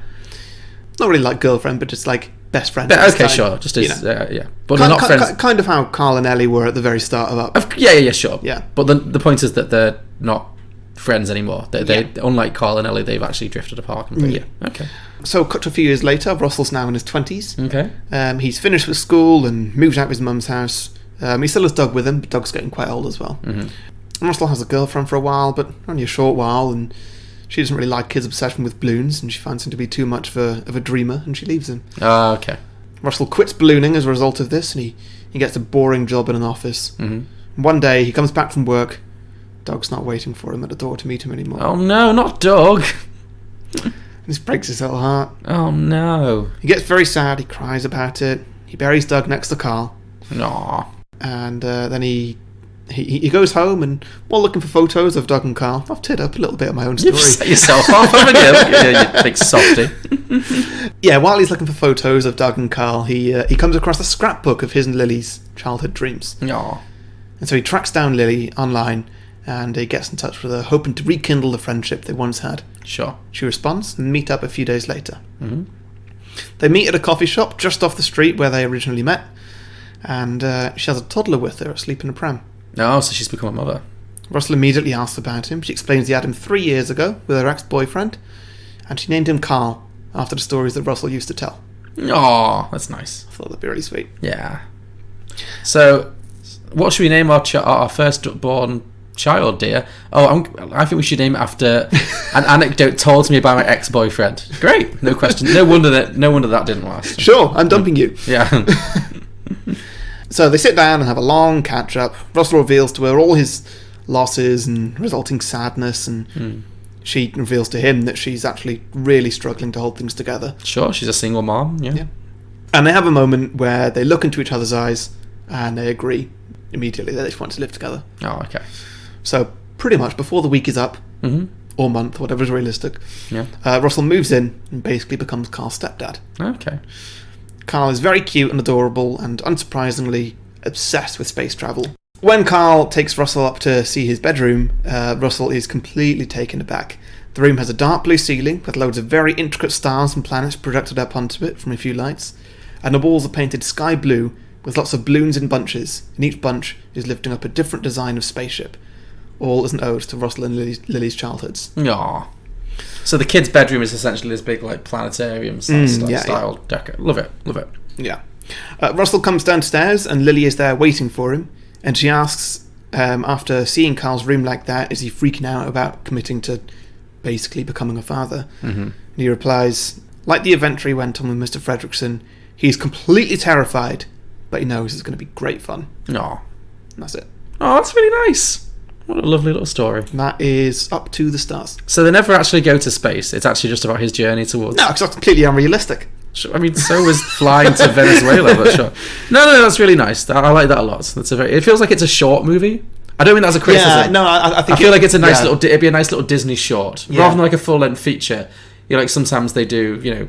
Not really like girlfriend, but just like best friend. Okay, sure. Just as, yeah. But they're not friends... Kind of how Carl and Ellie were at the very start of Up. Yeah, sure. Yeah. But the point is that they're not friends anymore. They unlike Carl and Ellie, they've actually drifted apart completely. Yeah. Okay. So, cut to a few years later, Russell's now in his 20s. Okay. He's finished with school and moved out of his mum's house. He still has Doug with him, but Doug's getting quite old as well. Mm-hmm. Russell has a girlfriend for a while, but only a short while, and she doesn't really like his obsession with balloons, and she finds him to be too much of a dreamer, and she leaves him. Okay. Russell quits ballooning as a result of this, and he gets a boring job in an office. Mm-hmm. One day, he comes back from work. Doug's not waiting for him at the door to meet him anymore. Oh no, not Doug! This breaks his little heart. Oh no. He gets very sad, he cries about it. He buries Doug next to Carl. Aww. And then he goes home, and while looking for photos of Doug and Carl, I've teared up a little bit of my own story. You've set yourself off, haven't you? Yeah, you big softy. Yeah, while he's looking for photos of Doug and Carl, he comes across a scrapbook of his and Lily's childhood dreams. Aww. And so he tracks down Lily online, and he gets in touch with her, hoping to rekindle the friendship they once had. Sure. She responds, and meet up a few days later. Mm-hmm. They meet at a coffee shop just off the street where they originally met, and she has a toddler with her asleep in a pram. Oh, so she's become a mother. Russell immediately asks about him. She explains he had him 3 years ago with her ex-boyfriend, and she named him Carl after the stories that Russell used to tell. Oh, that's nice. I thought that'd be really sweet. Yeah. So, what should we name our first-born child, dear? Oh, I think we should name it after an anecdote told to me by my ex-boyfriend. Great, no question. No wonder that didn't last. Sure, I'm dumping you. Yeah. So they sit down and have a long catch-up. Russell reveals to her all his losses and resulting sadness, and she reveals to him that she's actually really struggling to hold things together. Sure, she's a single mom. Yeah. And they have a moment where they look into each other's eyes and they agree immediately that they just want to live together. Oh, okay. So pretty much before the week is up, or month, whatever is realistic, Russell moves in and basically becomes Carl's stepdad. Okay. Carl is very cute and adorable and unsurprisingly obsessed with space travel. When Carl takes Russell up to see his bedroom, Russell is completely taken aback. The room has a dark blue ceiling with loads of very intricate stars and planets projected up onto it from a few lights, and the walls are painted sky blue with lots of balloons in bunches, and each bunch is lifting up a different design of spaceship, all as an ode to Russell and Lily's childhoods. Aww. So the kid's bedroom is essentially this big like planetarium style decor. Love it. Yeah. Russell comes downstairs and Lily is there waiting for him, and she asks, after seeing Carl's room like that, is he freaking out about committing to basically becoming a father? And he replies, like the adventure he went on with Mr. Fredrickson, he's completely terrified, but he knows it's going to be great fun. Aww. And that's it. Oh, that's really nice. What a lovely little story. That is Up to the Stars. So they never actually go to space. It's actually just about his journey towards... No, because that's completely unrealistic. I mean, so was flying to Venezuela, but sure. No, that's really nice. I like that a lot. It feels like it's a short movie. I don't mean that's a criticism. Yeah, no, I think I feel like it's a nice little... It'd be a nice little Disney short. Rather than like a full-length feature. You know, like sometimes they do, you know,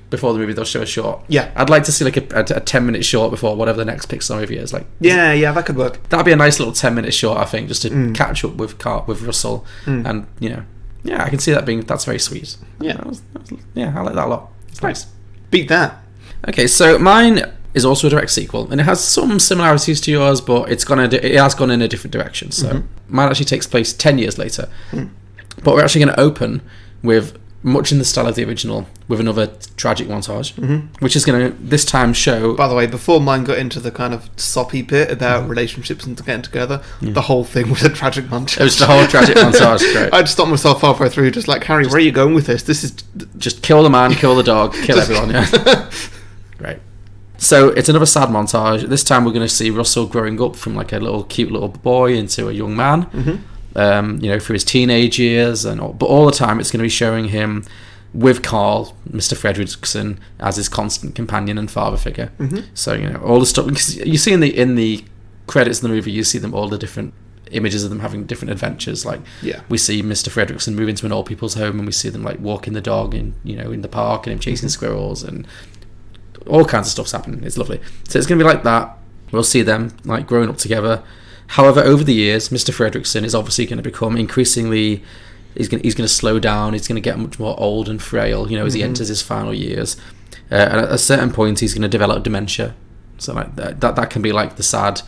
before the movie they'll show a short. Yeah. I'd like to see like a 10-minute short before whatever the next Pixar movie is. Like, yeah, that could work. That'd be a nice little 10-minute short, I think, just to catch up with Russell. And, you know, I can see that's very sweet. Yeah. I like that a lot. It's nice. Beat that. Okay, so mine is also a direct sequel, and it has some similarities to yours, but it has gone in a different direction. So mine actually takes place 10 years later. But we're actually going to open with, much in the style of the original, with another tragic montage, which is going to this time show... By the way, before mine got into the kind of soppy bit about relationships and getting together, the whole thing was a tragic montage. It was the whole tragic montage. Great. I just stopped myself halfway through, just like, Harry, where are you going with this? This is... Just kill the man, kill the dog, kill everyone, yeah. Great. So it's another sad montage. This time we're going to see Russell growing up from like a cute little boy into a young man. You know, through his teenage years, but all the time it's going to be showing him with Carl, Mr. Fredrickson, as his constant companion and father figure. So, you know, all the stuff you see in the credits of the movie, you see them all the different images of them having different adventures. Like, we see Mr. Fredrickson move into an old people's home, and we see them like walking the dog in the park, and him chasing squirrels, and all kinds of stuff's happening. It's lovely. So it's going to be like that. We'll see them like growing up together. However, over the years, Mr. Fredrickson is obviously going to become increasingly... He's going to slow down. He's going to get much more old and frail, you know, as he enters his final years. And at a certain point, he's going to develop dementia. So like that can be like the sad,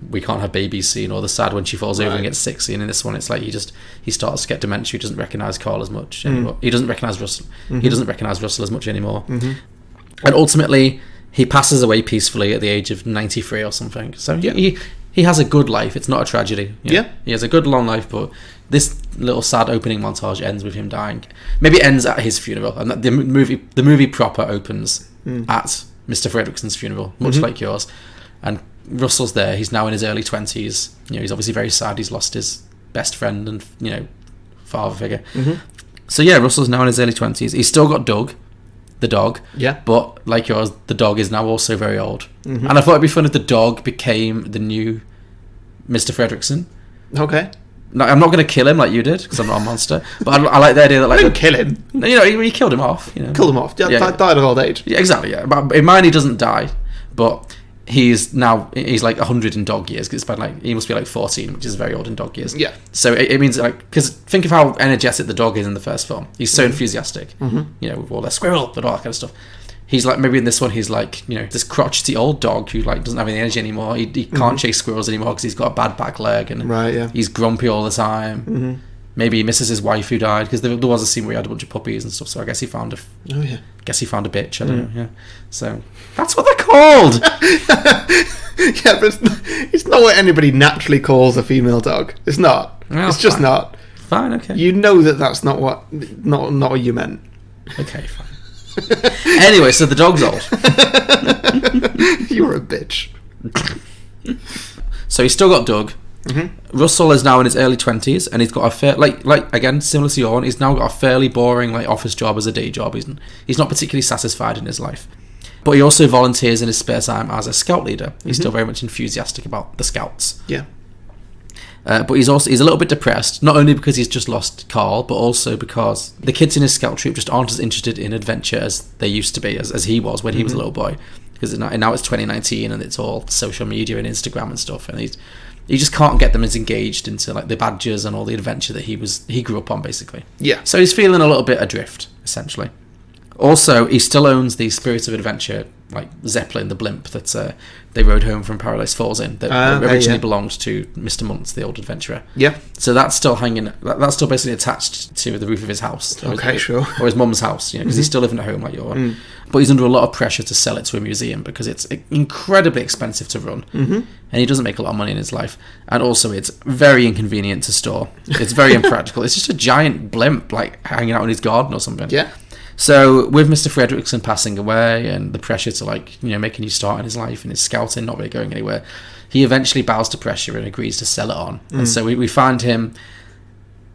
we can't have babies scene, or the sad when she falls over and gets sick scene. In this one, it's like he starts to get dementia. He doesn't recognise Carl as much anymore. He doesn't recognise Russell. He doesn't recognise Russell as much anymore. And ultimately, he passes away peacefully at the age of 93 or something. So he has a good life. It's not a tragedy. You know? He has a good long life, but this little sad opening montage ends with him dying. Maybe it ends at his funeral, and the movie proper opens at Mr. Fredrickson's funeral, much like yours. And Russell's there. He's now in his early 20s. You know, he's obviously very sad. He's lost his best friend and, you know, father figure. So yeah, Russell's now in his early 20s. He's still got Doug, the dog. But like yours, the dog is now also very old. And I thought it'd be fun if the dog became the new Mr. Fredrickson. Okay. No, I'm not going to kill him like you did, because I'm not a monster. But I like the idea that, like, I didn't kill him. You know, he killed him off. You know, killed him off. Died of old age. Yeah, exactly. Yeah, but in mine he doesn't die, but he's like 100 in dog years. Cause it's like he must be like 14, which is very old in dog years. Yeah. So it means like, because think of how energetic the dog is in the first film. He's so enthusiastic. You know, with all their squirrel and all that kind of stuff. He's like, maybe in this one he's like, you know, this crotchety old dog who like doesn't have any energy anymore. He can't chase squirrels anymore because he's got a bad back leg, and he's grumpy all the time. Maybe he misses his wife who died, because there was a scene where he had a bunch of puppies and stuff. So I guess he found a bitch. I don't know. Yeah. So that's what they're called. Yeah, but it's not what anybody naturally calls a female dog. It's not. Well, it's just fine. not. Fine. Okay. You know that's not what you meant. Okay. Fine. Anyway, so the dog's old. You're a bitch. So he's still got Doug. Mm-hmm. Russell is now in his early 20s, and he's got a fair, like again, similar to your one, he's now got a fairly boring office job as a day job. He's not particularly satisfied in his life. But he also volunteers in his spare time as a scout leader. He's still very much enthusiastic about the scouts. Yeah. But he's a little bit depressed, not only because he's just lost Carl, but also because the kids in his scout troop just aren't as interested in adventure as they used to be, as he was when he was a little boy. Because now it's 2019 and it's all social media and Instagram and stuff, and he just can't get them as engaged into the badges and all the adventure that he grew up on, basically. Yeah. So he's feeling a little bit adrift, essentially. Also, he still owns the Spirit of Adventure, Zeppelin, the blimp that they rode home from Paradise Falls in, that originally belonged to Mr. Muntz, the old adventurer. Yeah. So that's still hanging. That's still basically attached to the roof of his house. Or his mum's house, because he's still living at home like you are. But he's under a lot of pressure to sell it to a museum because it's incredibly expensive to run, and he doesn't make a lot of money in his life. And also, it's very inconvenient to store. It's very impractical. It's just a giant blimp hanging out in his garden or something. Yeah. So with Mr. Fredrickson passing away and the pressure to make a new start in his life and his scouting not really going anywhere, he eventually bows to pressure and agrees to sell it on. And so we find him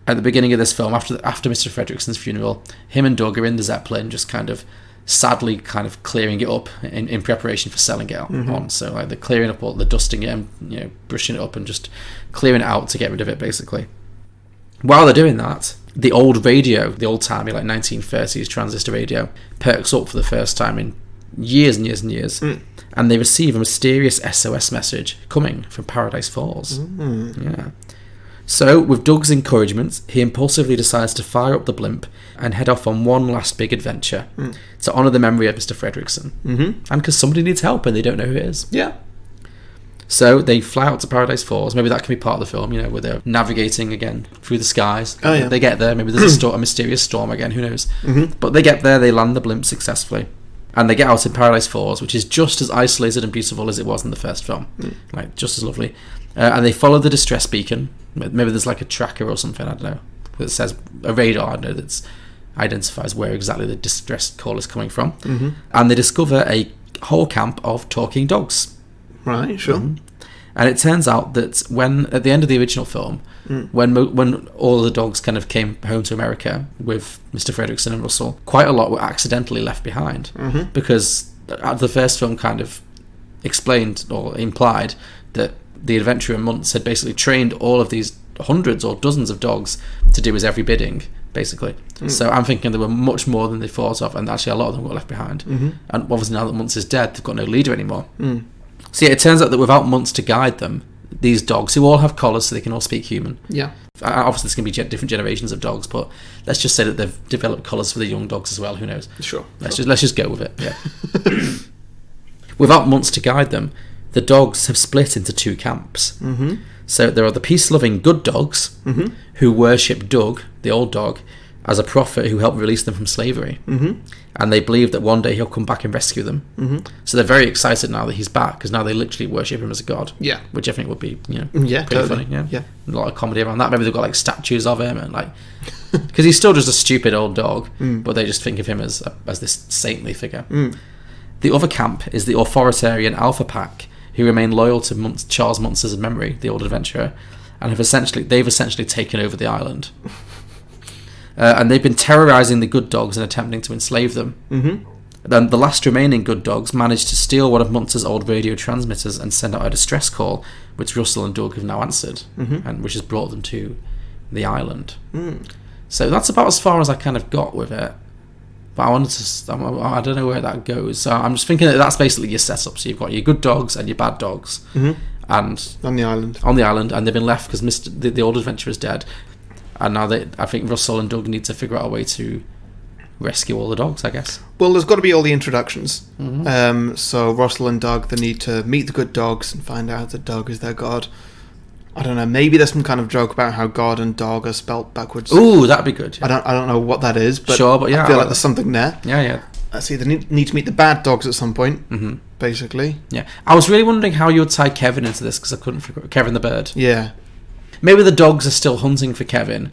at the beginning of this film, after Mr. Fredrickson's funeral. Him and Doug are in the Zeppelin, just sadly clearing it up in preparation for selling it on. So they're clearing up they're dusting it and brushing it up and just clearing it out to get rid of it, basically. While they're doing that, the old radio, the old-timey 1930s transistor radio, perks up for the first time in years and years and years, and they receive a mysterious SOS message coming from Paradise Falls. Yeah. So, with Doug's encouragement, he impulsively decides to fire up the blimp and head off on one last big adventure to honour the memory of Mr. Fredrickson. And because somebody needs help and they don't know who it is. Yeah. So they fly out to Paradise Falls. Maybe that can be part of the film, where they're navigating again through the skies. Oh, yeah. They get there. Maybe there's a mysterious storm again. Who knows? But they get there. They land the blimp successfully, and they get out in Paradise Falls, which is just as isolated and beautiful as it was in the first film. Just as lovely. And they follow the distress beacon. Maybe there's a tracker or something. I don't know. That says a radar. I don't know that identifies where exactly the distress call is coming from. And they discover a whole camp of talking dogs. Right, sure. And it turns out that at the end of the original film, when all the dogs came home to America with Mr. Fredrickson and Russell, quite a lot were accidentally left behind because the first film explained or implied that the adventurer Muntz had basically trained all of these hundreds or dozens of dogs to do his every bidding, basically. So I'm thinking there were much more than they thought of, and actually a lot of them got left behind. And obviously now that Muntz is dead, they've got no leader anymore. So yeah, it turns out that without Muntz to guide them, these dogs, who all have collars so they can all speak human. Yeah. Obviously, there's going to be different generations of dogs, but let's just say that they've developed collars for the young dogs as well. Who knows? Sure. Let's just go with it. Yeah. Without Muntz to guide them, the dogs have split into two camps. So there are the peace-loving good dogs who worship Doug, the old dog, as a prophet who helped release them from slavery. And they believe that one day he'll come back and rescue them. So they're very excited now that he's back, because now they literally worship him as a god. Yeah. Which I think would be, pretty totally. funny. Yeah. A lot of comedy around that. Maybe they've got statues of him and because he's still just a stupid old dog, but they just think of him as this saintly figure. The other camp is the authoritarian Alpha Pack, who remain loyal to Charles Muntz's memory, the old adventurer, and they've essentially taken over the island. And they've been terrorising the good dogs and attempting to enslave them. Then the last remaining good dogs managed to steal one of Muntz's old radio transmitters and send out a distress call, which Russell and Doug have now answered, and which has brought them to the island. So that's about as far as I got with it. But I don't know where that goes. So I'm just thinking that's basically your setup. So you've got your good dogs and your bad dogs, and on the island, and they've been left because the old adventurer is dead. And now I think Russell and Doug need to figure out a way to rescue all the dogs, I guess. Well, there's got to be all the introductions. So Russell and Doug, they need to meet the good dogs and find out that Doug is their god. I don't know. Maybe there's some kind of joke about how God and dog are spelt backwards. Ooh, that'd be good. Yeah. I don't know what that is, but Sure, but yeah, I feel I like like there's something there. Yeah. Let's see. They need to meet the bad dogs at some point. Basically. Yeah. I was really wondering how you would tie Kevin into this because I couldn't figure out Kevin the bird. Yeah. Maybe the dogs are still hunting for Kevin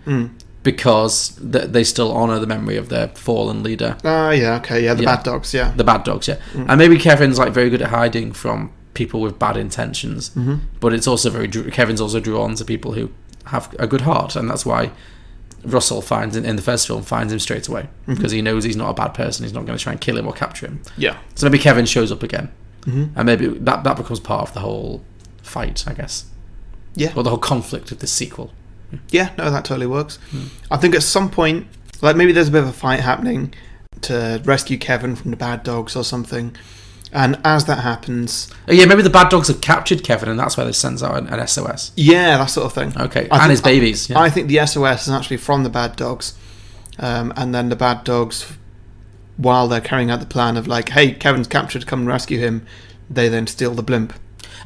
because they still honour the memory of their fallen leader. Yeah. Okay. Yeah. The bad dogs. Yeah. The bad dogs. Yeah. And maybe Kevin's like very good at hiding from people with bad intentions, but it's also Kevin's also drawn to people who have a good heart, and that's why Russell finds in the first film finds him straight away because he knows he's not a bad person. He's not going to try and kill him or capture him. Yeah. So maybe Kevin shows up again, and maybe that becomes part of the whole fight, I guess. Yeah. Or the whole conflict of this sequel. Yeah. No, that totally works. I think at some point, like maybe there's a bit of a fight happening to rescue Kevin from the bad dogs or something. And as that happens... Yeah, maybe the bad dogs have captured Kevin and that's why they sends out an SOS. Yeah, that sort of thing. Okay, and his babies. Yeah. I think the SOS is actually from the bad dogs. And then the bad dogs, while they're carrying out the plan of like, hey, Kevin's captured, come and rescue him, they then steal the blimp.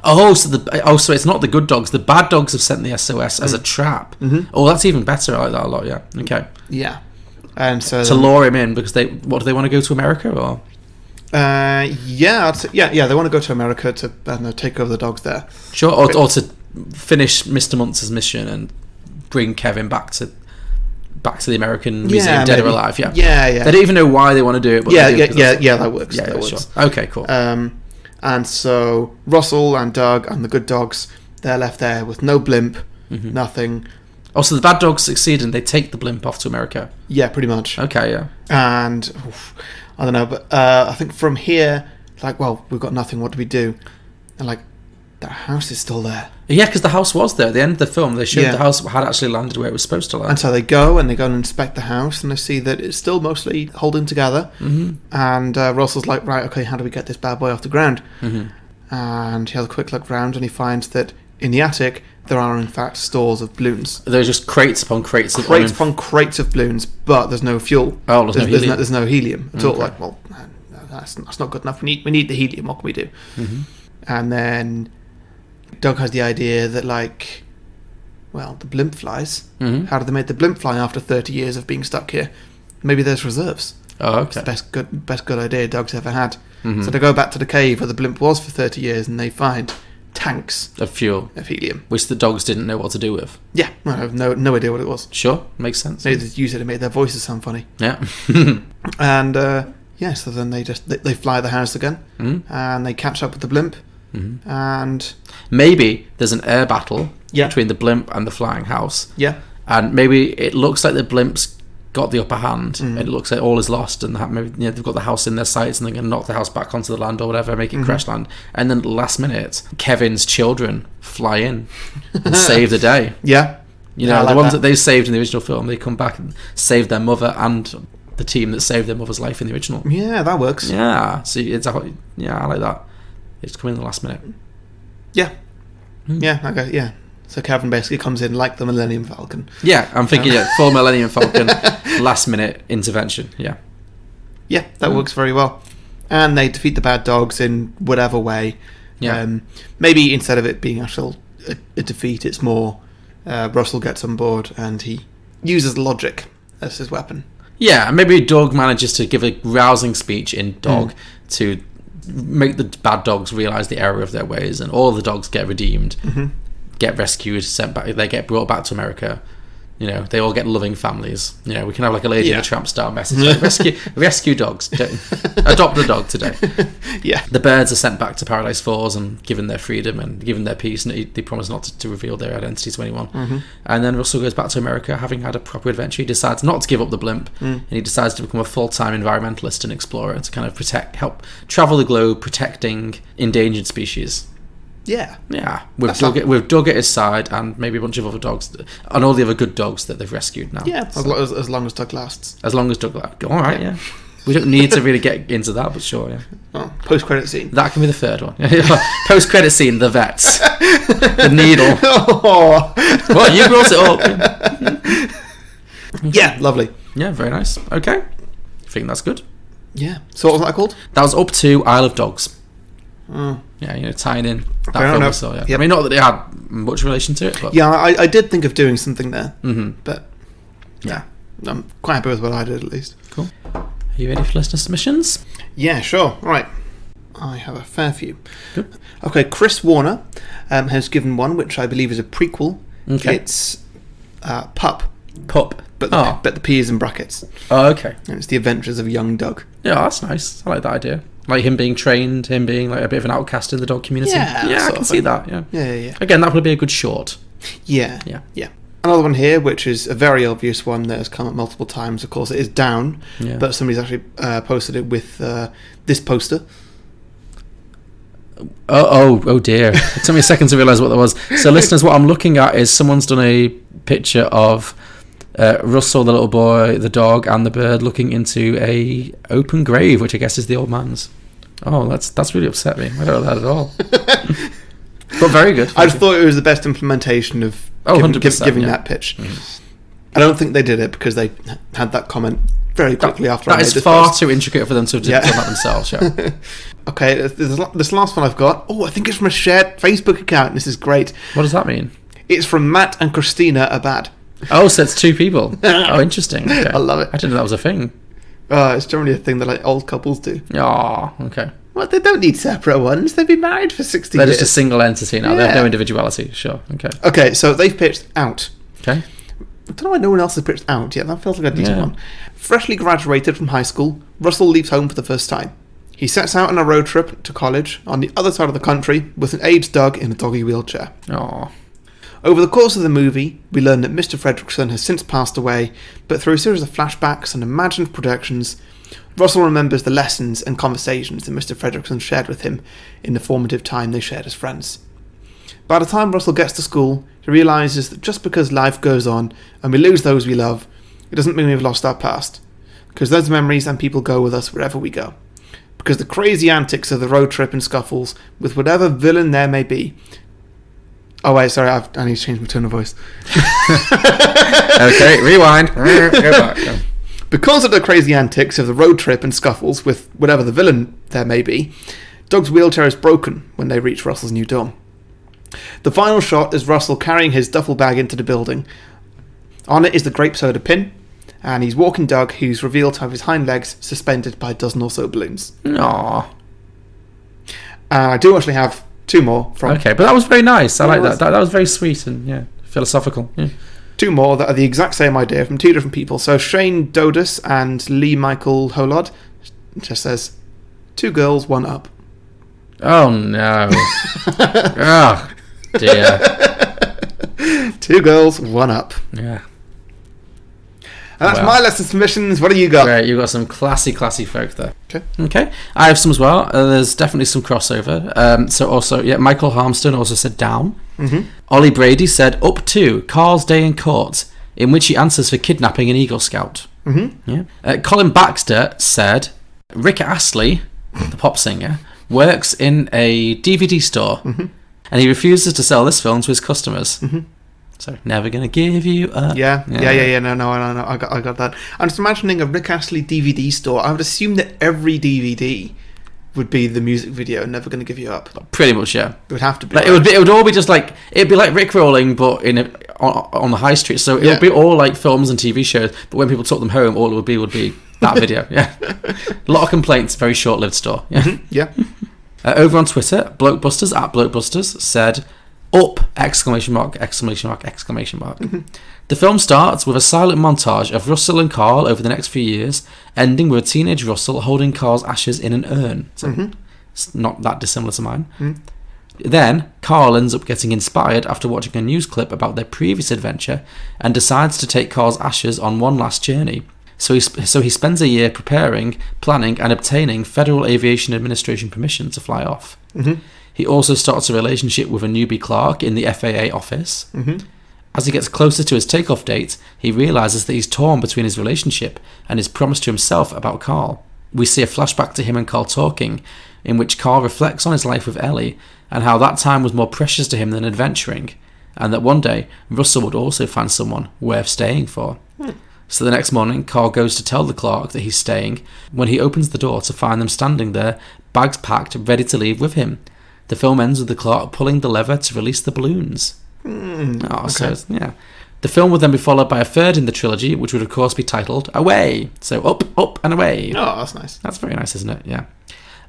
So it's not the good dogs. The bad dogs have sent the SOS as a trap. Oh, that's even better. I like that a lot, yeah. Okay. Yeah. And so... To lure him in because do they want to go to America or... They want to go to America to take over the dogs there. Sure, or to finish Mr. Muntz's mission and bring Kevin back to the American Museum, dead or alive. Yeah, yeah. They don't even know why they want to do it. But that works. Yeah, that works. Sure. Okay, cool. And so Russell and Doug and the good dogs, they're left there with no blimp, nothing. Oh, so the bad dogs succeed and they take the blimp off to America. Yeah, pretty much. Okay, yeah. And I don't know, but I think from here, like, well, we've got nothing. What do we do? And like, that house is still there. Yeah, because the house was there. At the end of the film, they showed the house had actually landed where it was supposed to land. And so they go and inspect the house, and they see that it's still mostly holding together. And Russell's like, right, okay, how do we get this bad boy off the ground? And he has a quick look around, and he finds that in the attic there are in fact stores of balloons. There's just crates upon crates of balloons, but there's no fuel. Oh, there's no helium at all. Like, well, that's not good enough. We need the helium. What can we do? And then Doug has the idea that, like, well, the blimp flies. How did they make the blimp fly after 30 years of being stuck here? Maybe there's reserves. Oh, okay. It's the best good idea Doug's ever had. So they go back to the cave where the blimp was for 30 years, and they find tanks of fuel, of helium, which the dogs didn't know what to do with. Yeah, I have no idea what it was. Sure, makes sense. Maybe they used it to make their voices sound funny. Yeah. And so then they fly the house again, and they catch up with the blimp, and maybe there's an air battle between the blimp and the flying house. Yeah, and maybe it looks like the blimp's got the upper hand. It looks like all is lost, and maybe they've got the house in their sights, and they're going to knock the house back onto the land or whatever, make it crash land. And then at the last minute, Kevin's children fly in and save the day. Yeah, the ones that they saved in the original film, they come back and save their mother and the team that saved their mother's life in the original. Yeah, that works. Yeah, so I like that. It's coming in the last minute. Yeah, okay, yeah. So Kevin basically comes in like the Millennium Falcon. Yeah, I'm thinking, full Millennium Falcon, last minute intervention, yeah. Yeah, that works very well. And they defeat the bad dogs in whatever way. Yeah. Maybe instead of it being a defeat, it's more Russell gets on board and he uses logic as his weapon. Yeah, and maybe Doug manages to give a rousing speech in Dog to make the bad dogs realise the error of their ways, and all of the dogs get redeemed. Get rescued, sent back. They get brought back to America. They all get loving families. We can have like a Lady and the Tramp style message. Like, rescue dogs. Adopt a dog today. Yeah. The birds are sent back to Paradise Falls and given their freedom and given their peace, and they promise not to reveal their identity to anyone. And then Russell goes back to America, having had a proper adventure. He decides not to give up the blimp, and he decides to become a full-time environmentalist and explorer to kind of help travel the globe, protecting endangered species. Yeah. With Doug at his side and maybe a bunch of other dogs and all the other good dogs that they've rescued now. Yeah, as long as Doug lasts. As long as Doug lasts. All right, yeah. We don't need to really get into that, but sure, yeah. Oh, post-credit scene. That can be the third one. Post-credit scene, the vets. The needle. Oh. Well, you brought it up. Yeah, lovely. Yeah, very nice. Okay. I think that's good. Yeah. So what was that called? That was Up to Isle of Dogs. Yeah, tying in that I don't film know. we saw. Yeah. Yep. I mean, not that it had much relation to it, but Yeah, I did think of doing something there, but yeah. I'm quite happy with what I did at least. Cool. Are you ready for listener submissions? Yeah, sure. Right. I have a fair few. Good. Okay, Chris Warner has given one, which I believe is a prequel. Okay. It's Pup, Pup. but Oh. the P is in brackets. Oh, okay. And it's the adventures of young Doug. Yeah, that's nice. I like that idea. Like him being trained, him being like a bit of an outcast in the dog community. Yeah, I sort can of see thing. that. Yeah. Yeah. Again, that would be a good short. Yeah. Yeah. Another one here, which is a very obvious one that has come up multiple times. Of course, it is Down, Yeah. but somebody's actually posted it with this poster. Oh dear. It took me a second to realise what that was. So, listeners, what I'm looking at is someone's done a picture of Russell, the little boy, the dog, and the bird looking into a open grave, which I guess is the old man's. Oh, that's really upset me. I don't know that at all. But very good. I just thought it was the best implementation of 100%, giving yeah. that pitch. I don't think they did it because they had that comment very quickly after I That made is this far post. too intricate for them to have done that themselves. Yeah. Okay, this last one I've got. Oh, I think it's from a shared Facebook account. This is great. What does that mean? It's from Matt and Christina Abad. Oh, so it's two people. Oh, interesting. Okay. I love it. I didn't know that was a thing. It's generally a thing that like old couples do. Oh, okay. Well, they don't need separate ones. They've been married for 60 They're years. just a single entity now. They have Yeah. no individuality. Sure. Okay. Okay, so they've pitched Out. Okay. I don't know why no one else has pitched Out yet. That feels like a decent Yeah. one. Freshly graduated from high school, Russell leaves home for the first time. He sets out on a road trip to college on the other side of the country with an aged Doug in a doggy wheelchair. Oh. Over the course of the movie, we learn that Mr. Fredrickson has since passed away, but through a series of flashbacks and imagined projections, Russell remembers the lessons and conversations that Mr. Fredrickson shared with him in the formative time they shared as friends. By the time Russell gets to school, he realises that just because life goes on and we lose those we love, it doesn't mean we've lost our past. Because those memories and people go with us wherever we go. Because the crazy antics of the road trip and scuffles with whatever villain there may be. Oh wait, sorry, I need to change my tone of voice. Okay, rewind. Go back. Go. Because of the crazy antics of the road trip and scuffles with whatever the villain there may be, Doug's wheelchair is broken when they reach Russell's new dorm. The final shot is Russell carrying his duffel bag into the building. On it is the grape soda pin, and he's walking Doug, who's revealed to have his hind legs suspended by a dozen or so balloons. Aw. I do actually have two more from Okay, but that was very nice. I Yeah, like it that. was. That was very sweet and philosophical. Yeah. two more that are the exact same idea from two different people. So Shane Dodus and Lee Michael Holod just says, 2 girls, 1 up. Oh no. Oh dear. 2 girls, 1 up. Yeah. And that's Well. my lesson submissions. What do you got? Great, you've got some classy folk there. Okay. I have some as well. There's definitely some crossover. So also, Michael Harmston also said Down. Mm-hmm. Ollie Brady said Up to Carl's Day in Court, in which he answers for kidnapping an Eagle Scout. Mm-hmm. Yeah. Colin Baxter said Rick Astley, the pop singer, works in a DVD store, and he refuses to sell this film to his customers. So, never gonna give you up. Yeah. No. I got that. I'm just imagining a Rick Astley DVD store. I would assume that every DVD would be the music video, Never Gonna Give You Up. Pretty much, yeah. It would have to be. Like, right? it would all be just like, it'd be like Rickrolling, but on the high street. So it Yeah. would be all like films and TV shows, but when people took them home, all it would be that video. Yeah. A lot of complaints, very short-lived store. Yeah. Yeah. Over on Twitter, Blokebusters @Blokebusters said, Up! ! The film starts with a silent montage of Russell and Carl over the next few years, ending with a teenage Russell holding Carl's ashes in an urn. So it's not that dissimilar to mine. Then, Carl ends up getting inspired after watching a news clip about their previous adventure and decides to take Carl's ashes on one last journey. So he spends a year preparing, planning, and obtaining Federal Aviation Administration permission to fly off. He also starts a relationship with a newbie clerk in the FAA office. As he gets closer to his takeoff date, he realises that he's torn between his relationship and his promise to himself about Carl. We see a flashback to him and Carl talking, in which Carl reflects on his life with Ellie and how that time was more precious to him than adventuring, and that one day Russell would also find someone worth staying for. So the next morning, Carl goes to tell the Clark that he's staying when he opens the door to find them standing there, bags packed, ready to leave with him. The film ends with the Clark pulling the lever to release the balloons. Okay. So, yeah. The film would then be followed by a third in the trilogy, which would of course be titled Away. So up, up and away. Oh, that's nice. That's very nice, isn't it? Yeah.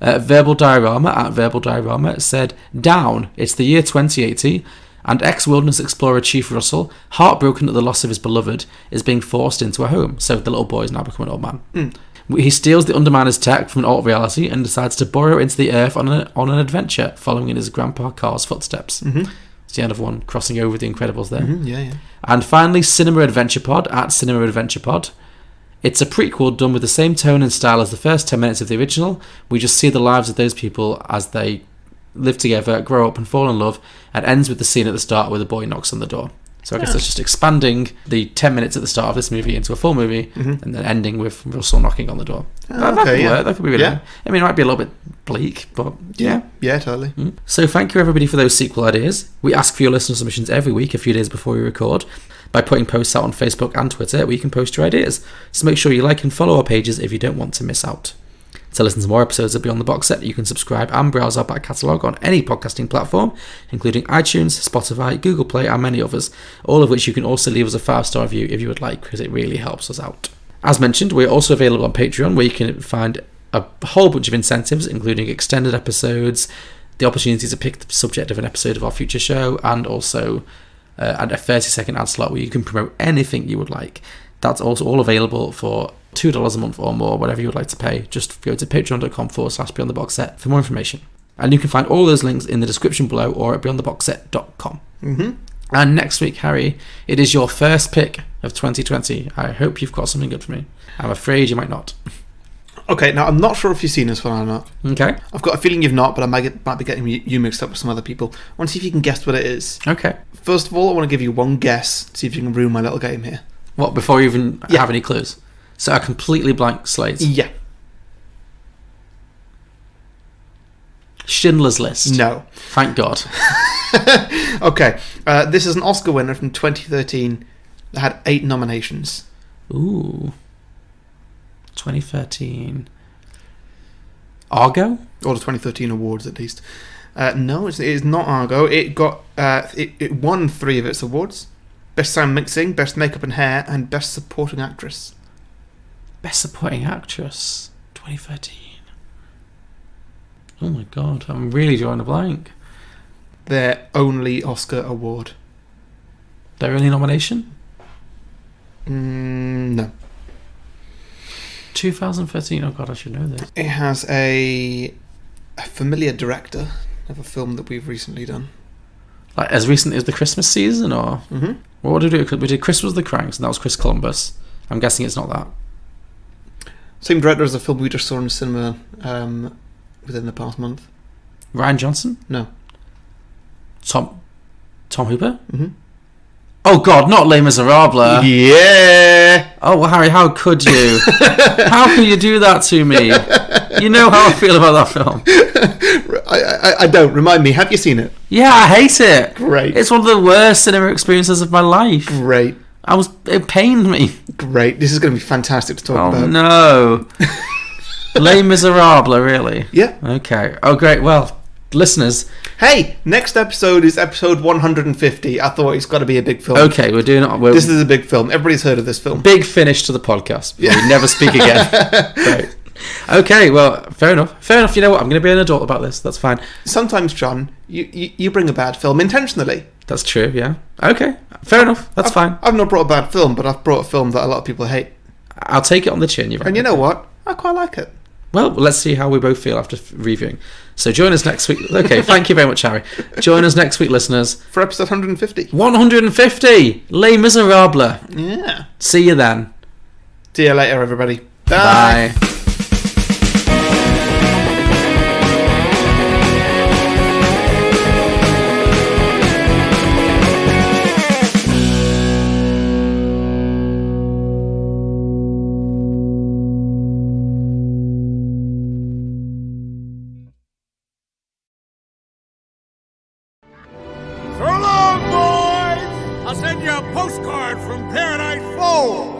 Verbal Diorama at Verbal Diorama said, Down, it's the year 2080, and ex-wilderness explorer Chief Russell, heartbroken at the loss of his beloved, is being forced into a home. So the little boy is now become an old man. He steals the Underminer's tech from an alt reality and decides to burrow into the earth on an adventure, following in his grandpa Carl's footsteps. It's the end of one crossing over the Incredibles there. Yeah. And finally, Cinema Adventure Pod at Cinema Adventure Pod. It's a prequel done with the same tone and style as the first 10 minutes of the original. We just see the lives of those people as they live together, grow up and fall in love, and ends with the scene at the start where the boy knocks on the door. So I guess it's just expanding the 10 minutes at the start of this movie into a full movie, and then ending with Russell knocking on the door. That could work. That could be really good. I mean, it might be a little bit bleak, but yeah. Yeah, totally. So thank you everybody for those sequel ideas. We ask for your listener submissions every week, a few days before we record, by putting posts out on Facebook and Twitter where you can post your ideas. So make sure you like and follow our pages if you don't want to miss out. To listen to more episodes of Beyond the Box Set, you can subscribe and browse our back catalogue on any podcasting platform, including iTunes, Spotify, Google Play and many others, all of which you can also leave us a 5-star review if you would like, because it really helps us out. As mentioned, we're also available on Patreon, where you can find a whole bunch of incentives, including extended episodes, the opportunity to pick the subject of an episode of our future show, and also a 30-second ad slot where you can promote anything you would like. That's also all available for $2 a month or more, whatever you would like to pay. Just go to patreon.com/Beyond the Box Set for more information. And you can find all those links in the description below or at beyondtheboxset.com. And next week, Harry, it is your first pick of 2020. I hope you've got something good for me. I'm afraid you might not. Okay, now I'm not sure if you've seen this one or not. Okay. I've got a feeling you've not, but I might be getting you mixed up with some other people. I want to see if you can guess what it is. Okay. First of all, I want to give you one guess, see if you can ruin my little game here. What, before you even have any clues? So a completely blank slate? Yeah. Schindler's List? No. Thank God. Okay, this is an Oscar winner from 2013 that had 8 nominations. Ooh. 2013. Argo? Or the 2013 awards, at least. No, it is not Argo. It got it won 3 of its awards. Best Sound Mixing, Best Makeup and Hair, and Best Supporting Actress. Best Supporting Actress, 2013. Oh my God, I'm really drawing a blank. Their only Oscar award. Their only nomination? No. 2013, oh God, I should know this. It has a familiar director of a film that we've recently done. Like as recently as the Christmas season, or? Mm-hmm. What did we do? We did Christmas of the Cranks, and that was Chris Columbus. I'm guessing it's not that. Same director as the film we just saw in the cinema within the past month. Ryan Johnson? No. Tom Hooper? Mm-hmm. Oh God, not Les Miserables. Yeah. Oh well, Harry, how could you? How could you do that to me? You know how I feel about that film. I don't. Remind me, have you seen it? Yeah, I hate it. Great. It's one of the worst cinema experiences of my life. Great. It pained me. Great. This is going to be fantastic to talk about. Oh no. Les Miserables, really? Yeah. Okay. Oh great. Well, listeners. Hey, next episode is episode 150. I thought it's got to be a big film. Okay, we're doing it. This is a big film. Everybody's heard of this film. Big finish to the podcast. Yeah. We never speak again. Right. Okay, well, fair enough. Fair enough. You know what? I'm going to be an adult about this. That's fine. Sometimes, John, you bring a bad film intentionally. That's true, yeah. Okay, fair enough. That's fine. I've not brought a bad film, but I've brought a film that a lot of people hate. I'll take it on the chin. And you know what? I quite like it. Well, let's see how we both feel after reviewing. So join us next week. Okay, thank you very much, Harry. Join us next week, listeners. For episode 150. 150! Les Miserables. Yeah. See you then. See you later, everybody. Bye. Bye. So long, boys! I'll send you a postcard from Paradise 4.